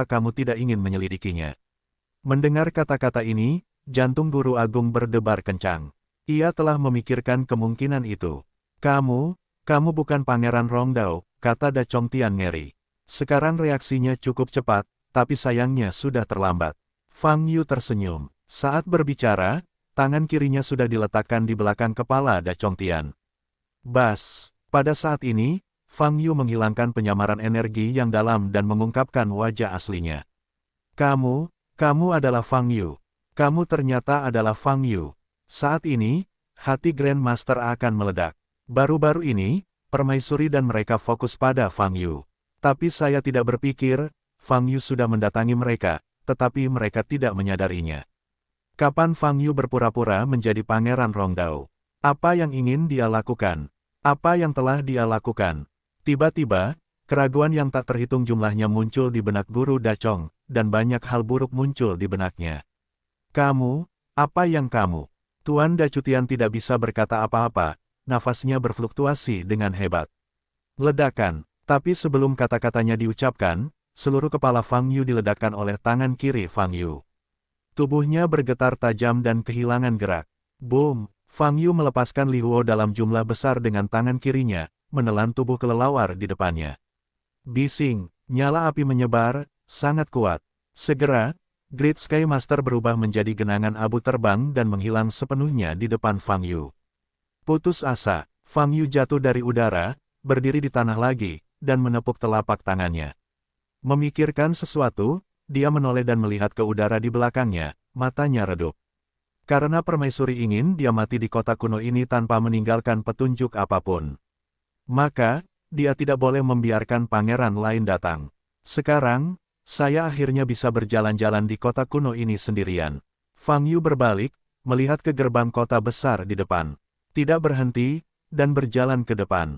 kamu tidak ingin menyelidikinya? Mendengar kata-kata ini, jantung Guru Agung berdebar kencang. Ia telah memikirkan kemungkinan itu. Kamu bukan Pangeran Rongdao, kata Da Chongtian ngeri. Sekarang reaksinya cukup cepat, tapi sayangnya sudah terlambat. Fang Yu tersenyum. Saat berbicara, tangan kirinya sudah diletakkan di belakang kepala Da Chongtian. Bas, pada saat ini, Fang Yu menghilangkan penyamaran energi yang dalam dan mengungkapkan wajah aslinya. Kamu adalah Fang Yu. Kamu ternyata adalah Fang Yu. Saat ini, hati Grandmaster akan meledak. Baru-baru ini, permaisuri dan mereka fokus pada Fang Yu. Tapi saya tidak berpikir, Fang Yu sudah mendatangi mereka, tetapi mereka tidak menyadarinya. Kapan Fang Yu berpura-pura menjadi Pangeran Rongdao? Apa yang ingin dia lakukan? Apa yang telah dia lakukan? Tiba-tiba, keraguan yang tak terhitung jumlahnya muncul di benak Guru Dachong, dan banyak hal buruk muncul di benaknya. Kamu, apa yang kamu? Tuan Dachutian tidak bisa berkata apa-apa, nafasnya berfluktuasi dengan hebat. Ledakan, tapi sebelum kata-katanya diucapkan, seluruh kepala Fang Yu diledakkan oleh tangan kiri Fang Yu. Tubuhnya bergetar tajam dan kehilangan gerak. Boom! Fang Yu melepaskan Li Huo dalam jumlah besar dengan tangan kirinya, menelan tubuh kelelawar di depannya. Bising, nyala api menyebar, sangat kuat. Segera, Great Sky Master berubah menjadi genangan abu terbang dan menghilang sepenuhnya di depan Fang Yu. Putus asa, Fang Yu jatuh dari udara, berdiri di tanah lagi, dan menepuk telapak tangannya. Memikirkan sesuatu, dia menoleh dan melihat ke udara di belakangnya, matanya redup. Karena permaisuri ingin dia mati di kota kuno ini tanpa meninggalkan petunjuk apapun. Maka, dia tidak boleh membiarkan pangeran lain datang. Sekarang, saya akhirnya bisa berjalan-jalan di kota kuno ini sendirian. Fang Yu berbalik, melihat ke gerbang kota besar di depan. Tidak berhenti, dan berjalan ke depan.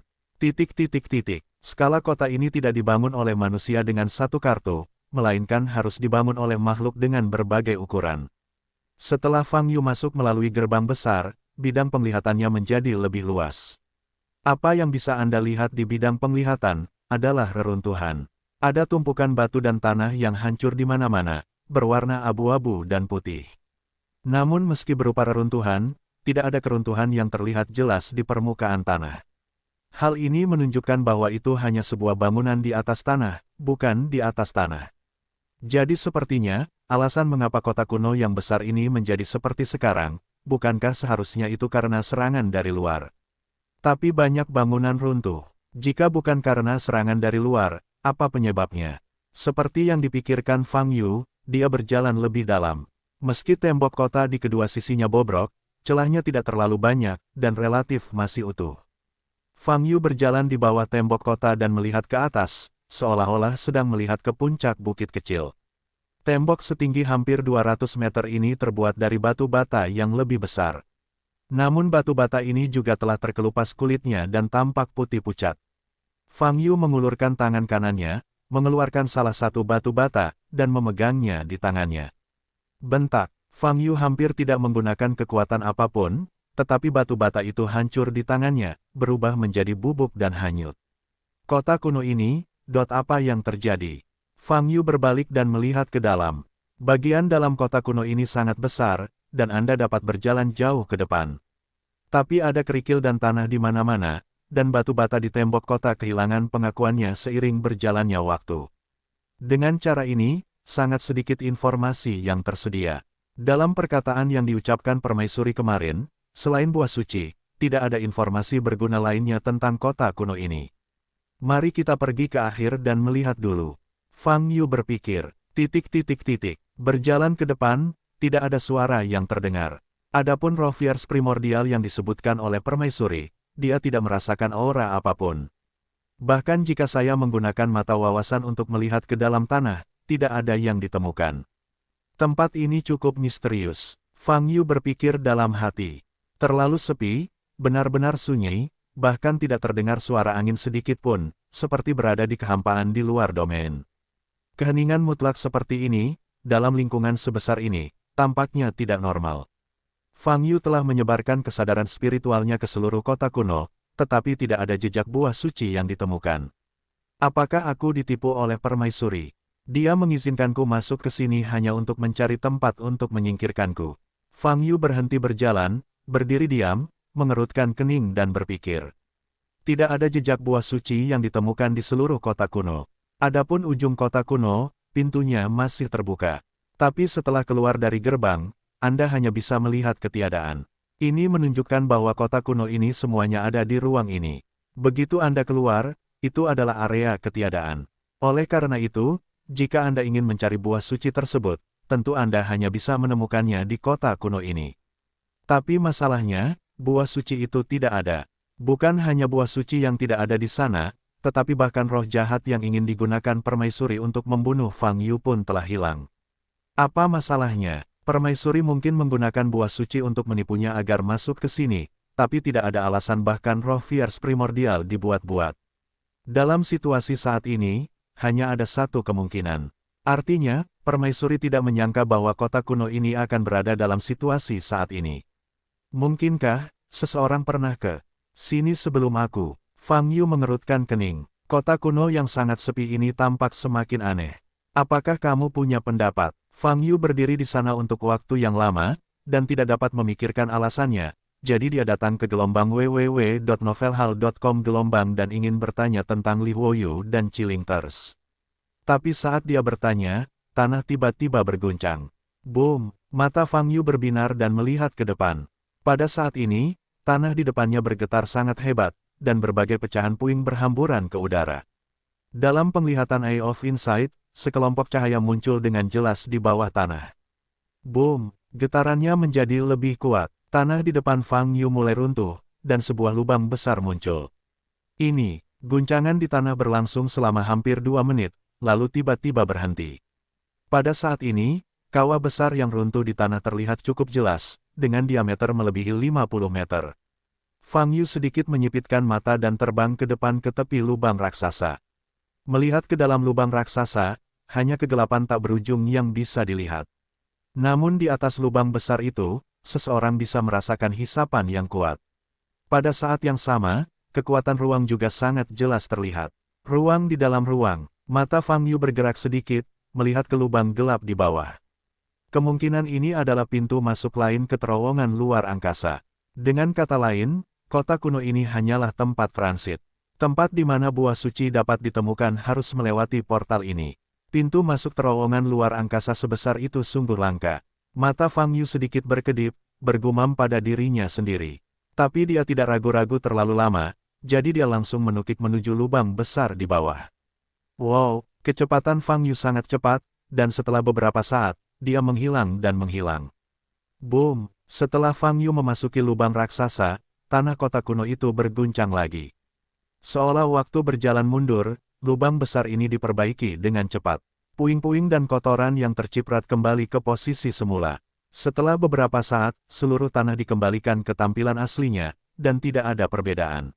Skala kota ini tidak dibangun oleh manusia dengan satu kartu, melainkan harus dibangun oleh makhluk dengan berbagai ukuran. Setelah Fang Yu masuk melalui gerbang besar, bidang penglihatannya menjadi lebih luas. Apa yang bisa Anda lihat di bidang penglihatan adalah reruntuhan. Ada tumpukan batu dan tanah yang hancur di mana-mana, berwarna abu-abu dan putih. Namun meski berupa reruntuhan, tidak ada keruntuhan yang terlihat jelas di permukaan tanah. Hal ini menunjukkan bahwa itu hanya sebuah bangunan di atas tanah, bukan di atas tanah. Jadi sepertinya, alasan mengapa kota kuno yang besar ini menjadi seperti sekarang, bukankah seharusnya itu karena serangan dari luar? Tapi banyak bangunan runtuh. Jika bukan karena serangan dari luar, apa penyebabnya? Seperti yang dipikirkan Fang Yu, dia berjalan lebih dalam. Meski tembok kota di kedua sisinya bobrok, celahnya tidak terlalu banyak, dan relatif masih utuh. Fang Yu berjalan di bawah tembok kota dan melihat ke atas, seolah-olah sedang melihat ke puncak bukit kecil. Tembok setinggi hampir 200 meter ini terbuat dari batu bata yang lebih besar. Namun batu bata ini juga telah terkelupas kulitnya dan tampak putih pucat. Fang Yu mengulurkan tangan kanannya, mengeluarkan salah satu batu bata, dan memegangnya di tangannya. Bentak, Fang Yu hampir tidak menggunakan kekuatan apapun, tetapi batu bata itu hancur di tangannya, berubah menjadi bubuk dan hanyut. Kota kuno ini, apa yang terjadi? Fang Yu berbalik dan melihat ke dalam. Bagian dalam kota kuno ini sangat besar, dan Anda dapat berjalan jauh ke depan. Tapi ada kerikil dan tanah di mana-mana, dan batu bata di tembok kota kehilangan pengakuannya seiring berjalannya waktu. Dengan cara ini, sangat sedikit informasi yang tersedia. Dalam perkataan yang diucapkan Permaisuri kemarin, selain buah suci, tidak ada informasi berguna lainnya tentang kota kuno ini. Mari kita pergi ke akhir dan melihat dulu. Fang Yu berpikir, berjalan ke depan, tidak ada suara yang terdengar. Adapun roh Fierce primordial yang disebutkan oleh Permaisuri, dia tidak merasakan aura apapun. Bahkan jika saya menggunakan mata wawasan untuk melihat ke dalam tanah, tidak ada yang ditemukan. Tempat ini cukup misterius. Fang Yu berpikir dalam hati. Terlalu sepi, benar-benar sunyi, bahkan tidak terdengar suara angin sedikit pun, seperti berada di kehampaan di luar domain. Keheningan mutlak seperti ini, dalam lingkungan sebesar ini, tampaknya tidak normal. Fang Yu telah menyebarkan kesadaran spiritualnya ke seluruh kota kuno, tetapi tidak ada jejak buah suci yang ditemukan. Apakah aku ditipu oleh Permaisuri? Dia mengizinkanku masuk ke sini hanya untuk mencari tempat untuk menyingkirkanku. Fang Yu berhenti berjalan, berdiri diam, mengerutkan kening dan berpikir. Tidak ada jejak buah suci yang ditemukan di seluruh kota kuno. Adapun ujung kota kuno, pintunya masih terbuka. Tapi setelah keluar dari gerbang, Anda hanya bisa melihat ketiadaan. Ini menunjukkan bahwa kota kuno ini semuanya ada di ruang ini. Begitu Anda keluar, itu adalah area ketiadaan. Oleh karena itu, jika Anda ingin mencari buah suci tersebut, tentu Anda hanya bisa menemukannya di kota kuno ini. Tapi masalahnya, buah suci itu tidak ada. Bukan hanya buah suci yang tidak ada di sana, tetapi bahkan roh jahat yang ingin digunakan Permaisuri untuk membunuh Fang Yu pun telah hilang. Apa masalahnya? Permaisuri mungkin menggunakan buah suci untuk menipunya agar masuk ke sini, tapi tidak ada alasan bahkan roh Fierce primordial dibuat-buat. Dalam situasi saat ini, hanya ada satu kemungkinan. Artinya, Permaisuri tidak menyangka bahwa kota kuno ini akan berada dalam situasi saat ini. Mungkinkah seseorang pernah ke sini sebelum aku? Fang Yu mengerutkan kening. Kota kuno yang sangat sepi ini tampak semakin aneh. Apakah kamu punya pendapat? Fang Yu berdiri di sana untuk waktu yang lama, dan tidak dapat memikirkan alasannya, jadi dia datang ke gelombang www.novelhall.com gelombang dan ingin bertanya tentang Li Huoyu dan Chilingters. Tapi saat dia bertanya, tanah tiba-tiba berguncang. Boom! Mata Fang Yu berbinar dan melihat ke depan. Pada saat ini, tanah di depannya bergetar sangat hebat, dan berbagai pecahan puing berhamburan ke udara. Dalam penglihatan Eye of Insight, sekelompok cahaya muncul dengan jelas di bawah tanah. Boom! Getarannya menjadi lebih kuat. Tanah di depan Fang Yu mulai runtuh, dan sebuah lubang besar muncul. Ini, guncangan di tanah berlangsung selama hampir 2 menit, lalu tiba-tiba berhenti. Pada saat ini, kawah besar yang runtuh di tanah terlihat cukup jelas, dengan diameter melebihi 50 meter. Fang Yu sedikit menyipitkan mata dan terbang ke depan ke tepi lubang raksasa. Melihat ke dalam lubang raksasa, hanya kegelapan tak berujung yang bisa dilihat. Namun di atas lubang besar itu, seseorang bisa merasakan hisapan yang kuat. Pada saat yang sama, kekuatan ruang juga sangat jelas terlihat. Ruang di dalam ruang, mata Fang Yu bergerak sedikit, melihat ke lubang gelap di bawah. Kemungkinan ini adalah pintu masuk lain ke terowongan luar angkasa. Dengan kata lain, kota kuno ini hanyalah tempat transit. Tempat di mana buah suci dapat ditemukan harus melewati portal ini. Pintu masuk terowongan luar angkasa sebesar itu sungguh langka. Mata Fang Yu sedikit berkedip, bergumam pada dirinya sendiri. Tapi dia tidak ragu-ragu terlalu lama, jadi dia langsung menukik menuju lubang besar di bawah. Wow, kecepatan Fang Yu sangat cepat, dan setelah beberapa saat, dia menghilang dan menghilang. Boom! Setelah Fang Yu memasuki lubang raksasa, tanah kota kuno itu berguncang lagi. Seolah waktu berjalan mundur, lubang besar ini diperbaiki dengan cepat. Puing-puing dan kotoran yang terciprat kembali ke posisi semula. Setelah beberapa saat, seluruh tanah dikembalikan ke tampilan aslinya, dan tidak ada perbedaan.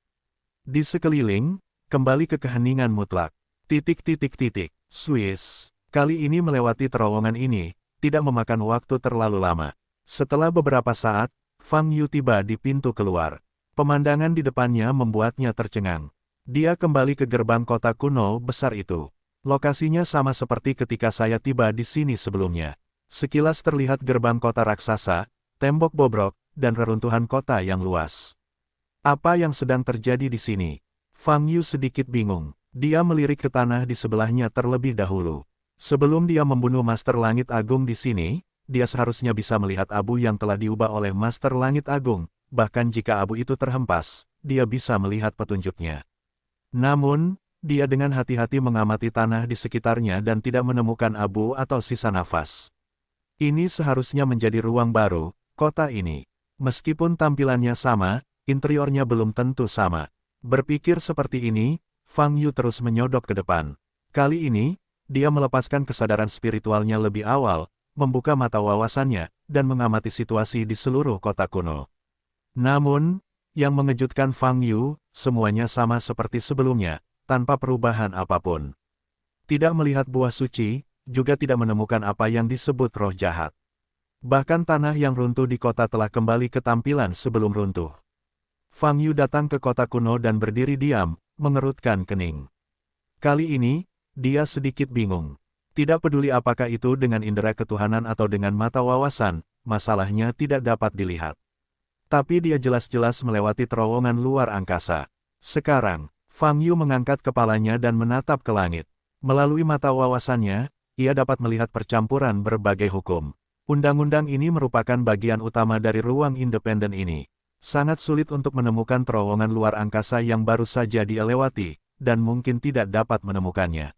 Di sekeliling, kembali ke keheningan mutlak. Swiss. Kali ini melewati terowongan ini, tidak memakan waktu terlalu lama. Setelah beberapa saat, Fang Yu tiba di pintu keluar. Pemandangan di depannya membuatnya tercengang. Dia kembali ke gerbang kota kuno besar itu. Lokasinya sama seperti ketika saya tiba di sini sebelumnya. Sekilas terlihat gerbang kota raksasa, tembok bobrok, dan reruntuhan kota yang luas. Apa yang sedang terjadi di sini? Fang Yu sedikit bingung. Dia melirik ke tanah di sebelahnya terlebih dahulu. Sebelum dia membunuh Master Langit Agung di sini, dia seharusnya bisa melihat abu yang telah diubah oleh Master Langit Agung, bahkan jika abu itu terhempas, dia bisa melihat petunjuknya. Namun, dia dengan hati-hati mengamati tanah di sekitarnya dan tidak menemukan abu atau sisa nafas. Ini seharusnya menjadi ruang baru, kota ini. Meskipun tampilannya sama, interiornya belum tentu sama. Berpikir seperti ini, Fang Yu terus menyodok ke depan. Kali ini, dia melepaskan kesadaran spiritualnya lebih awal, membuka mata wawasannya, dan mengamati situasi di seluruh kota kuno. Namun, yang mengejutkan Fang Yu, semuanya sama seperti sebelumnya, tanpa perubahan apapun. Tidak melihat buah suci, juga tidak menemukan apa yang disebut roh jahat. Bahkan tanah yang runtuh di kota telah kembali ke tampilan sebelum runtuh. Fang Yu datang ke kota kuno dan berdiri diam, mengerutkan kening. Kali ini, dia sedikit bingung. Tidak peduli apakah itu dengan indera ketuhanan atau dengan mata wawasan, masalahnya tidak dapat dilihat. Tapi dia jelas-jelas melewati terowongan luar angkasa. Sekarang, Fang Yu mengangkat kepalanya dan menatap ke langit. Melalui mata wawasannya, ia dapat melihat percampuran berbagai hukum. Undang-undang ini merupakan bagian utama dari ruang independen ini. Sangat sulit untuk menemukan terowongan luar angkasa yang baru saja dia lewati, dan mungkin tidak dapat menemukannya.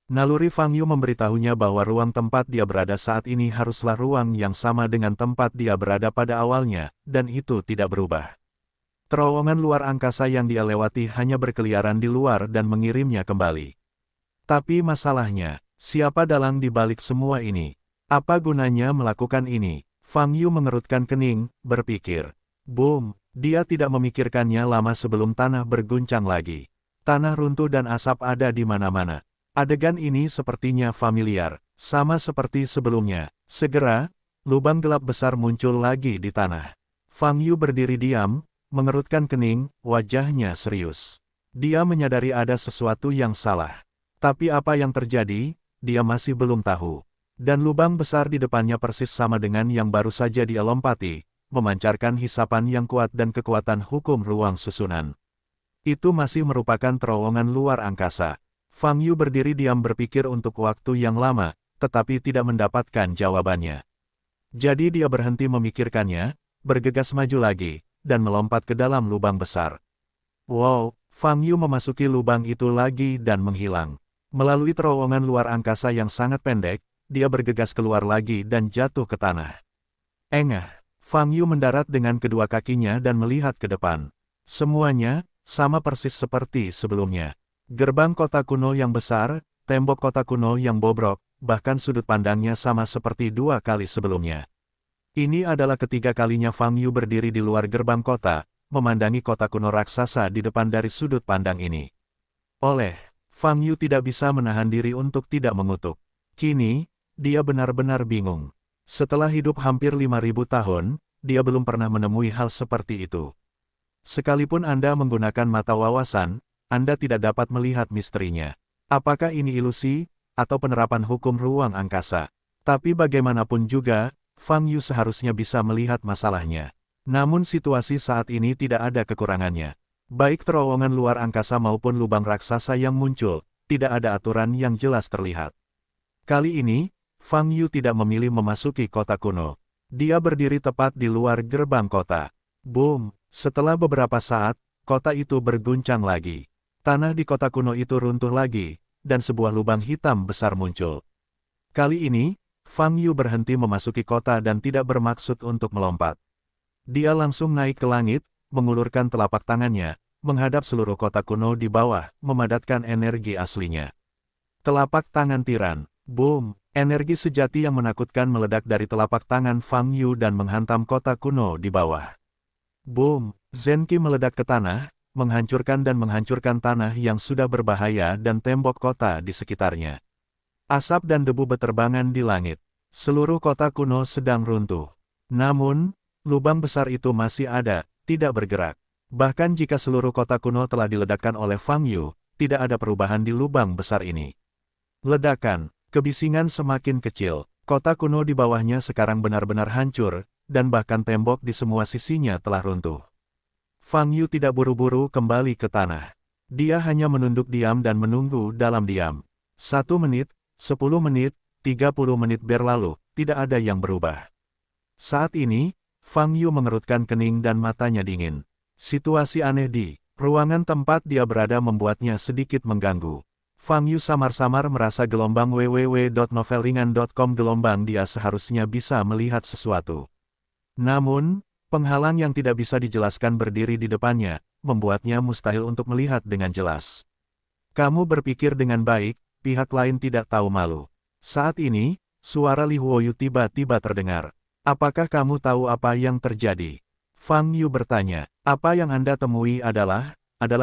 Naluri Fang Yu memberitahunya bahwa ruang tempat dia berada saat ini haruslah ruang yang sama dengan tempat dia berada pada awalnya, dan itu tidak berubah. Terowongan luar angkasa yang dia lewati hanya berkeliaran di luar dan mengirimnya kembali. Tapi masalahnya, siapa dalang di balik semua ini? Apa gunanya melakukan ini? Fang Yu mengerutkan kening, berpikir. Boom, dia tidak memikirkannya lama sebelum tanah berguncang lagi. Tanah runtuh dan asap ada di mana-mana. Adegan ini sepertinya familiar, sama seperti sebelumnya. Segera, lubang gelap besar muncul lagi di tanah. Fang Yu berdiri diam, mengerutkan kening, wajahnya serius. Dia menyadari ada sesuatu yang salah. Tapi apa yang terjadi, dia masih belum tahu. Dan lubang besar di depannya persis sama dengan yang baru saja dia lompati, memancarkan hisapan yang kuat dan kekuatan hukum ruang susunan. Itu masih merupakan terowongan luar angkasa. Fang Yu berdiri diam berpikir untuk waktu yang lama, tetapi tidak mendapatkan jawabannya. Jadi dia berhenti memikirkannya, bergegas maju lagi, dan melompat ke dalam lubang besar. Wow, Fang Yu memasuki lubang itu lagi dan menghilang. Melalui terowongan luar angkasa yang sangat pendek, dia bergegas keluar lagi dan jatuh ke tanah. Engah, Fang Yu mendarat dengan kedua kakinya dan melihat ke depan. Semuanya, sama persis seperti sebelumnya. Gerbang kota kuno yang besar, tembok kota kuno yang bobrok, bahkan sudut pandangnya sama seperti 2 kali sebelumnya. Ini adalah ketiga kalinya Fang Yu berdiri di luar gerbang kota, memandangi kota kuno raksasa di depan dari sudut pandang ini. Fang Yu tidak bisa menahan diri untuk tidak mengutuk. Kini, dia benar-benar bingung. Setelah hidup hampir 5.000 tahun, dia belum pernah menemui hal seperti itu. Sekalipun Anda menggunakan mata wawasan, Anda tidak dapat melihat misterinya. Apakah ini ilusi, atau penerapan hukum ruang angkasa? Tapi bagaimanapun juga, Fang Yu seharusnya bisa melihat masalahnya. Namun situasi saat ini tidak ada kekurangannya. Baik terowongan luar angkasa maupun lubang raksasa yang muncul, tidak ada aturan yang jelas terlihat. Kali ini, Fang Yu tidak memilih memasuki kota kuno. Dia berdiri tepat di luar gerbang kota. Boom! Setelah beberapa saat, kota itu berguncang lagi. Tanah di kota kuno itu runtuh lagi, dan sebuah lubang hitam besar muncul. Kali ini, Fang Yu berhenti memasuki kota dan tidak bermaksud untuk melompat. Dia langsung naik ke langit, mengulurkan telapak tangannya, menghadap seluruh kota kuno di bawah, memadatkan energi aslinya. Telapak tangan tiran. Boom! Energi sejati yang menakutkan meledak dari telapak tangan Fang Yu dan menghantam kota kuno di bawah. Boom! Zenki meledak ke tanah, menghancurkan tanah yang sudah berbahaya dan tembok kota di sekitarnya. Asap dan debu beterbangan di langit. Seluruh kota kuno sedang runtuh. Namun, lubang besar itu masih ada, tidak bergerak. Bahkan jika seluruh kota kuno telah diledakkan oleh Fang Yu, tidak ada perubahan di lubang besar ini. Ledakan, kebisingan semakin kecil. Kota kuno di bawahnya sekarang benar-benar hancur, dan bahkan tembok di semua sisinya telah runtuh. Fang Yu tidak buru-buru kembali ke tanah. Dia hanya menunduk diam dan menunggu dalam diam. 1 menit, 10 menit, 30 menit berlalu, tidak ada yang berubah. Saat ini, Fang Yu mengerutkan kening dan matanya dingin. Situasi aneh di ruangan tempat dia berada membuatnya sedikit mengganggu. Fang Yu samar-samar merasa gelombang www.novelringan.com gelombang dia seharusnya bisa melihat sesuatu. Namun, penghalang yang tidak bisa dijelaskan berdiri di depannya, membuatnya mustahil untuk melihat dengan jelas. Kamu berpikir dengan baik, pihak lain tidak tahu malu. Saat ini, suara Li Huoyu tiba-tiba terdengar. Apakah kamu tahu apa yang terjadi? Fang Yu bertanya. Apa yang Anda temui adalah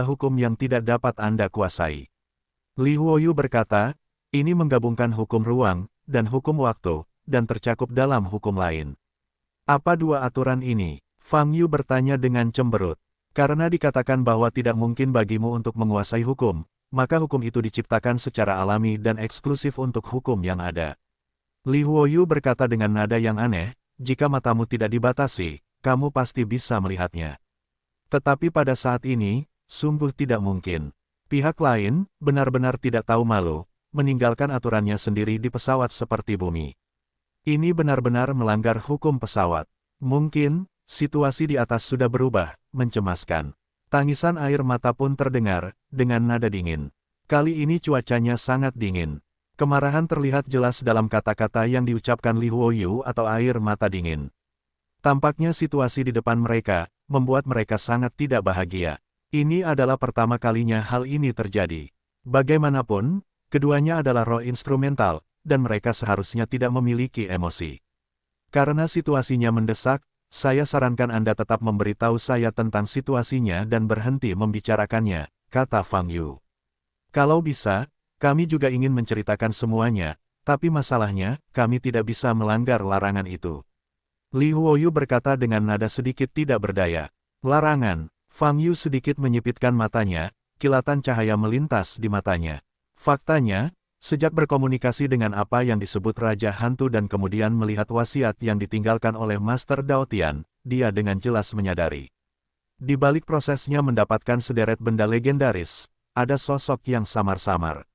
hukum yang tidak dapat Anda kuasai. Li Huoyu berkata, ini menggabungkan hukum ruang, dan hukum waktu, dan tercakup dalam hukum lain. Apa dua aturan ini? Fang Yu bertanya dengan cemberut. Karena dikatakan bahwa tidak mungkin bagimu untuk menguasai hukum, maka hukum itu diciptakan secara alami dan eksklusif untuk hukum yang ada. Li Huoyu berkata dengan nada yang aneh, jika matamu tidak dibatasi, kamu pasti bisa melihatnya. Tetapi pada saat ini, sungguh tidak mungkin. Pihak lain, benar-benar tidak tahu malu, meninggalkan aturannya sendiri di pesawat seperti bumi. Ini benar-benar melanggar hukum pesawat. Mungkin, situasi di atas sudah berubah, mencemaskan. Tangisan air mata pun terdengar, dengan nada dingin. Kali ini cuacanya sangat dingin. Kemarahan terlihat jelas dalam kata-kata yang diucapkan Li Huoyu atau air mata dingin. Tampaknya situasi di depan mereka, membuat mereka sangat tidak bahagia. Ini adalah pertama kalinya hal ini terjadi. Bagaimanapun, keduanya adalah roh instrumental, dan mereka seharusnya tidak memiliki emosi. Karena situasinya mendesak, saya sarankan Anda tetap memberitahu saya tentang situasinya dan berhenti membicarakannya, kata Fang Yu. Kalau bisa, kami juga ingin menceritakan semuanya, tapi masalahnya, kami tidak bisa melanggar larangan itu. Li Huoyu berkata dengan nada sedikit tidak berdaya. Larangan. Fang Yu sedikit menyipitkan matanya, kilatan cahaya melintas di matanya. Faktanya, sejak berkomunikasi dengan apa yang disebut Raja Hantu dan kemudian melihat wasiat yang ditinggalkan oleh Master Dao Tian, dia dengan jelas menyadari. Di balik prosesnya mendapatkan sederet benda legendaris, ada sosok yang samar-samar.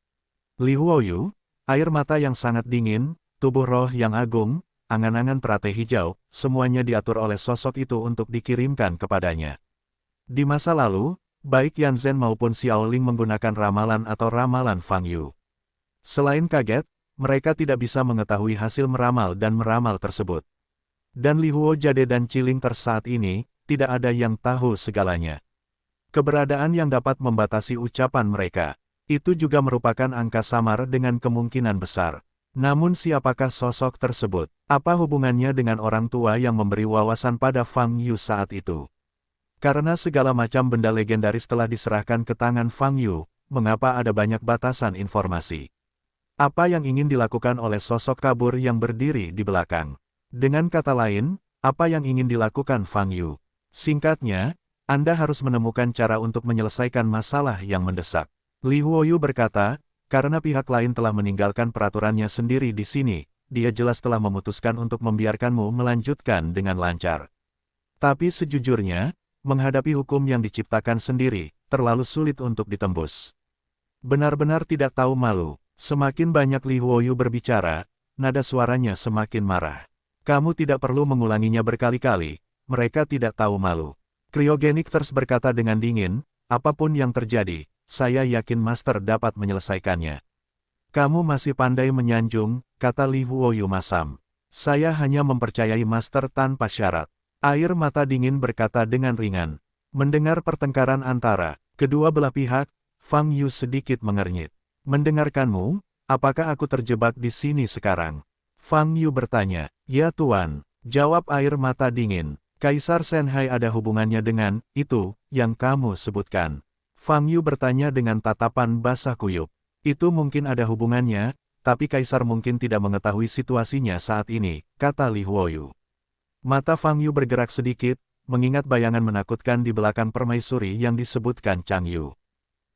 Li Huoyu, air mata yang sangat dingin, tubuh roh yang agung, angan-angan teratai hijau, semuanya diatur oleh sosok itu untuk dikirimkan kepadanya. Di masa lalu, baik Yan Zhen maupun Xiao Ling menggunakan ramalan atau ramalan Fang Yu. Selain kaget, mereka tidak bisa mengetahui hasil meramal dan meramal tersebut. Dan Li Huo Jade dan Ciling saat ini, tidak ada yang tahu segalanya. Keberadaan yang dapat membatasi ucapan mereka, itu juga merupakan angka samar dengan kemungkinan besar. Namun siapakah sosok tersebut? Apa hubungannya dengan orang tua yang memberi wawasan pada Fang Yu saat itu? Karena segala macam benda legendaris telah diserahkan ke tangan Fang Yu, mengapa ada banyak batasan informasi? Apa yang ingin dilakukan oleh sosok kabur yang berdiri di belakang? Dengan kata lain, apa yang ingin dilakukan Fang Yu? Singkatnya, Anda harus menemukan cara untuk menyelesaikan masalah yang mendesak. Li Huoyu berkata, karena pihak lain telah meninggalkan peraturannya sendiri di sini, dia jelas telah memutuskan untuk membiarkanmu melanjutkan dengan lancar. Tapi sejujurnya, menghadapi hukum yang diciptakan sendiri, terlalu sulit untuk ditembus. Benar-benar tidak tahu malu. Semakin banyak Li Huoyu berbicara, nada suaranya semakin marah. Kamu tidak perlu mengulanginya berkali-kali, mereka tidak tahu malu. Cryogenictors berkata dengan dingin, apapun yang terjadi, saya yakin Master dapat menyelesaikannya. Kamu masih pandai menyanjung, kata Li Huoyu masam. Saya hanya mempercayai Master tanpa syarat. Air mata dingin berkata dengan ringan. Mendengar pertengkaran antara kedua belah pihak, Fang Yu sedikit mengernyit. Mendengarkanmu, apakah aku terjebak di sini sekarang? Fang Yu bertanya. Ya Tuan, jawab air mata dingin. Kaisar Shenhai ada hubungannya dengan itu yang kamu sebutkan. Fang Yu bertanya dengan tatapan basah kuyup. Itu mungkin ada hubungannya, tapi Kaisar mungkin tidak mengetahui situasinya saat ini, kata Li Huoyu. Mata Fang Yu bergerak sedikit, mengingat bayangan menakutkan di belakang permaisuri yang disebutkan Chang Yu.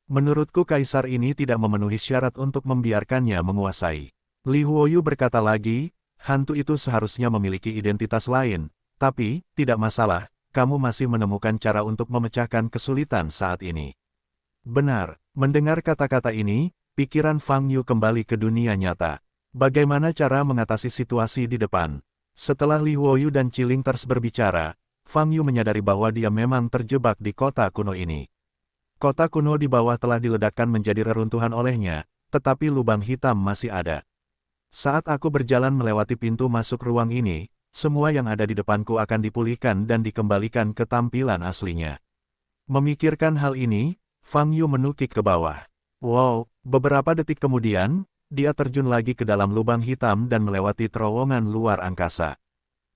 Menurutku Kaisar ini tidak memenuhi syarat untuk membiarkannya menguasai. Li Huoyu berkata lagi, hantu itu seharusnya memiliki identitas lain, tapi, tidak masalah, kamu masih menemukan cara untuk memecahkan kesulitan saat ini. Benar, mendengar kata-kata ini, pikiran Fang Yu kembali ke dunia nyata. Bagaimana cara mengatasi situasi di depan? Setelah Li Huoyu dan Chilingters berbicara, Fang Yu menyadari bahwa dia memang terjebak di kota kuno ini. Kota kuno di bawah telah diledakkan menjadi reruntuhan olehnya, tetapi lubang hitam masih ada. Saat aku berjalan melewati pintu masuk ruang ini, semua yang ada di depanku akan dipulihkan dan dikembalikan ke tampilan aslinya. Memikirkan hal ini, Fang Yu menukik ke bawah. Wow, beberapa detik kemudian, dia terjun lagi ke dalam lubang hitam dan melewati terowongan luar angkasa.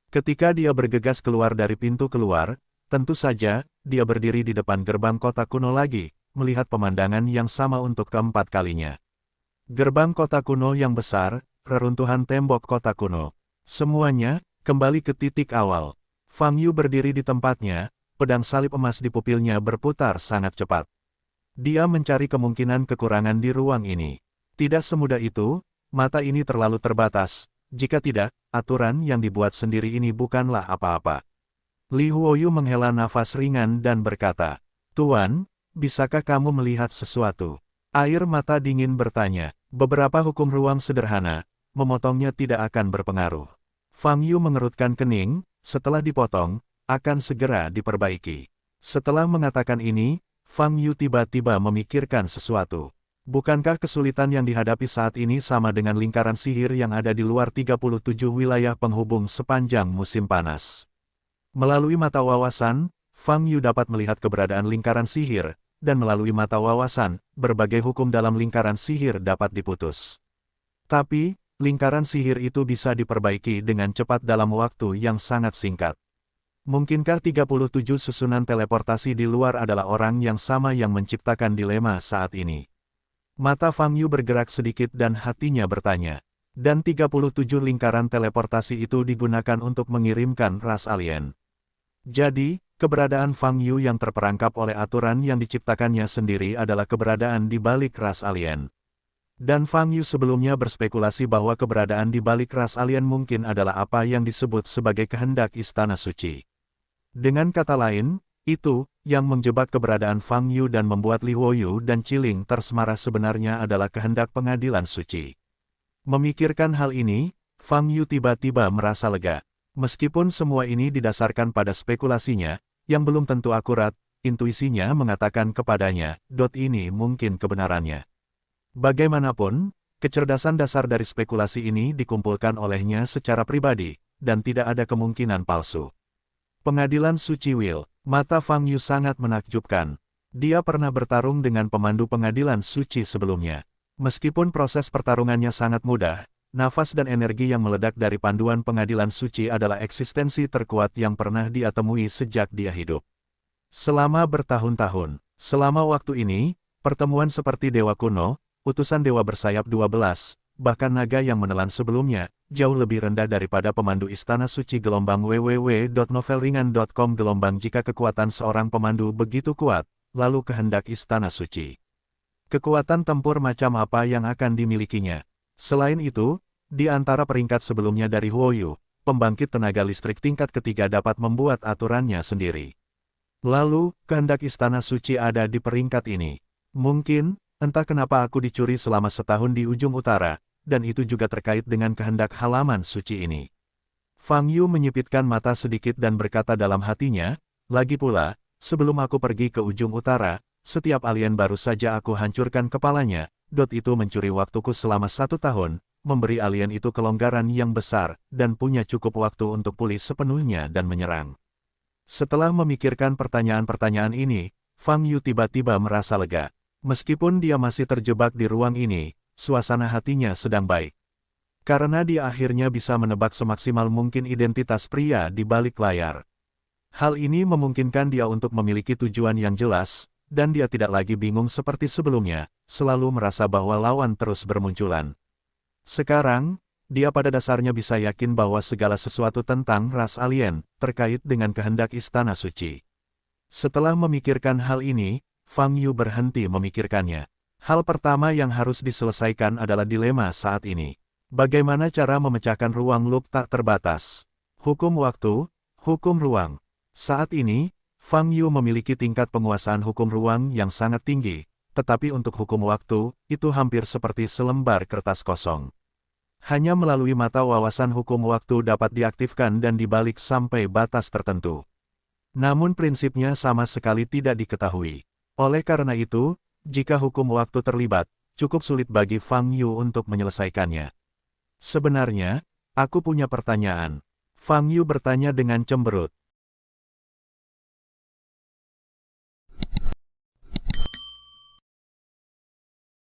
Ketika dia bergegas keluar dari pintu keluar, tentu saja, dia berdiri di depan gerbang kota kuno lagi, melihat pemandangan yang sama untuk keempat kalinya. Gerbang kota kuno yang besar, reruntuhan tembok kota kuno. Semuanya, kembali ke titik awal. Fang Yu berdiri di tempatnya, pedang salib emas di pupilnya berputar sangat cepat. Dia mencari kemungkinan kekurangan di ruang ini. Tidak semudah itu, mata ini terlalu terbatas, jika tidak, aturan yang dibuat sendiri ini bukanlah apa-apa. Li Huoyu menghela nafas ringan dan berkata, Tuan, bisakah kamu melihat sesuatu? Air mata dingin bertanya, beberapa hukum ruang sederhana, memotongnya tidak akan berpengaruh. Fang Yu mengerutkan kening, setelah dipotong, akan segera diperbaiki. Setelah mengatakan ini, Fang Yu tiba-tiba memikirkan sesuatu. Bukankah kesulitan yang dihadapi saat ini sama dengan lingkaran sihir yang ada di luar 37 wilayah penghubung sepanjang musim panas? Melalui mata wawasan, Fang Yu dapat melihat keberadaan lingkaran sihir, dan melalui mata wawasan, berbagai hukum dalam lingkaran sihir dapat diputus. Tapi, lingkaran sihir itu bisa diperbaiki dengan cepat dalam waktu yang sangat singkat. Mungkinkah 37 susunan teleportasi di luar adalah orang yang sama yang menciptakan dilema saat ini? Mata Fang Yu bergerak sedikit dan hatinya bertanya. Dan 37 lingkaran teleportasi itu digunakan untuk mengirimkan ras alien. Jadi, keberadaan Fang Yu yang terperangkap oleh aturan yang diciptakannya sendiri adalah keberadaan di balik ras alien. Dan Fang Yu sebelumnya berspekulasi bahwa keberadaan di balik ras alien mungkin adalah apa yang disebut sebagai kehendak Istana Suci. Dengan kata lain, itu, yang menjebak keberadaan Fang Yu dan membuat Li Huoyu dan Chilingters marah sebenarnya adalah kehendak pengadilan suci. Memikirkan hal ini, Fang Yu tiba-tiba merasa lega. Meskipun semua ini didasarkan pada spekulasinya, yang belum tentu akurat, intuisinya mengatakan kepadanya, ini mungkin kebenarannya. Bagaimanapun, kecerdasan dasar dari spekulasi ini dikumpulkan olehnya secara pribadi, dan tidak ada kemungkinan palsu. Pengadilan Suci Will, mata Fang Yu sangat menakjubkan. Dia pernah bertarung dengan pemandu pengadilan suci sebelumnya. Meskipun proses pertarungannya sangat mudah, nafas dan energi yang meledak dari panduan pengadilan suci adalah eksistensi terkuat yang pernah dia temui sejak dia hidup. Selama bertahun-tahun, selama waktu ini, pertemuan seperti dewa kuno, utusan dewa bersayap 12, bahkan naga yang menelan sebelumnya, jauh lebih rendah daripada pemandu istana suci gelombang www.novelringan.com gelombang jika kekuatan seorang pemandu begitu kuat, lalu kehendak istana suci. Kekuatan tempur macam apa yang akan dimilikinya? Selain itu, di antara peringkat sebelumnya dari Huoyu, pembangkit tenaga listrik tingkat ketiga dapat membuat aturannya sendiri. Lalu, kehendak istana suci ada di peringkat ini. Mungkin, entah kenapa aku dicuri selama setahun di ujung utara, dan itu juga terkait dengan kehendak halaman suci ini. Fang Yu menyipitkan mata sedikit dan berkata dalam hatinya, lagi pula, sebelum aku pergi ke ujung utara, setiap alien baru saja aku hancurkan kepalanya, itu mencuri waktuku selama 1 tahun, memberi alien itu kelonggaran yang besar, dan punya cukup waktu untuk pulih sepenuhnya dan menyerang. Setelah memikirkan pertanyaan-pertanyaan ini, Fang Yu tiba-tiba merasa lega. Meskipun dia masih terjebak di ruang ini, suasana hatinya sedang baik. Karena dia akhirnya bisa menebak semaksimal mungkin identitas pria di balik layar. Hal ini memungkinkan dia untuk memiliki tujuan yang jelas, dan dia tidak lagi bingung seperti sebelumnya, selalu merasa bahwa lawan terus bermunculan. Sekarang, dia pada dasarnya bisa yakin bahwa segala sesuatu tentang ras alien, terkait dengan kehendak istana suci. Setelah memikirkan hal ini, Fang Yu berhenti memikirkannya. Hal pertama yang harus diselesaikan adalah dilema saat ini. Bagaimana cara memecahkan ruang loop tak terbatas? Hukum waktu, hukum ruang. Saat ini, Fang Yu memiliki tingkat penguasaan hukum ruang yang sangat tinggi, tetapi untuk hukum waktu, itu hampir seperti selembar kertas kosong. Hanya melalui mata wawasan hukum waktu dapat diaktifkan dan dibalik sampai batas tertentu. Namun prinsipnya sama sekali tidak diketahui. Oleh karena itu, jika hukum waktu terlibat, cukup sulit bagi Fang Yu untuk menyelesaikannya. Sebenarnya, aku punya pertanyaan. Fang Yu bertanya dengan cemberut.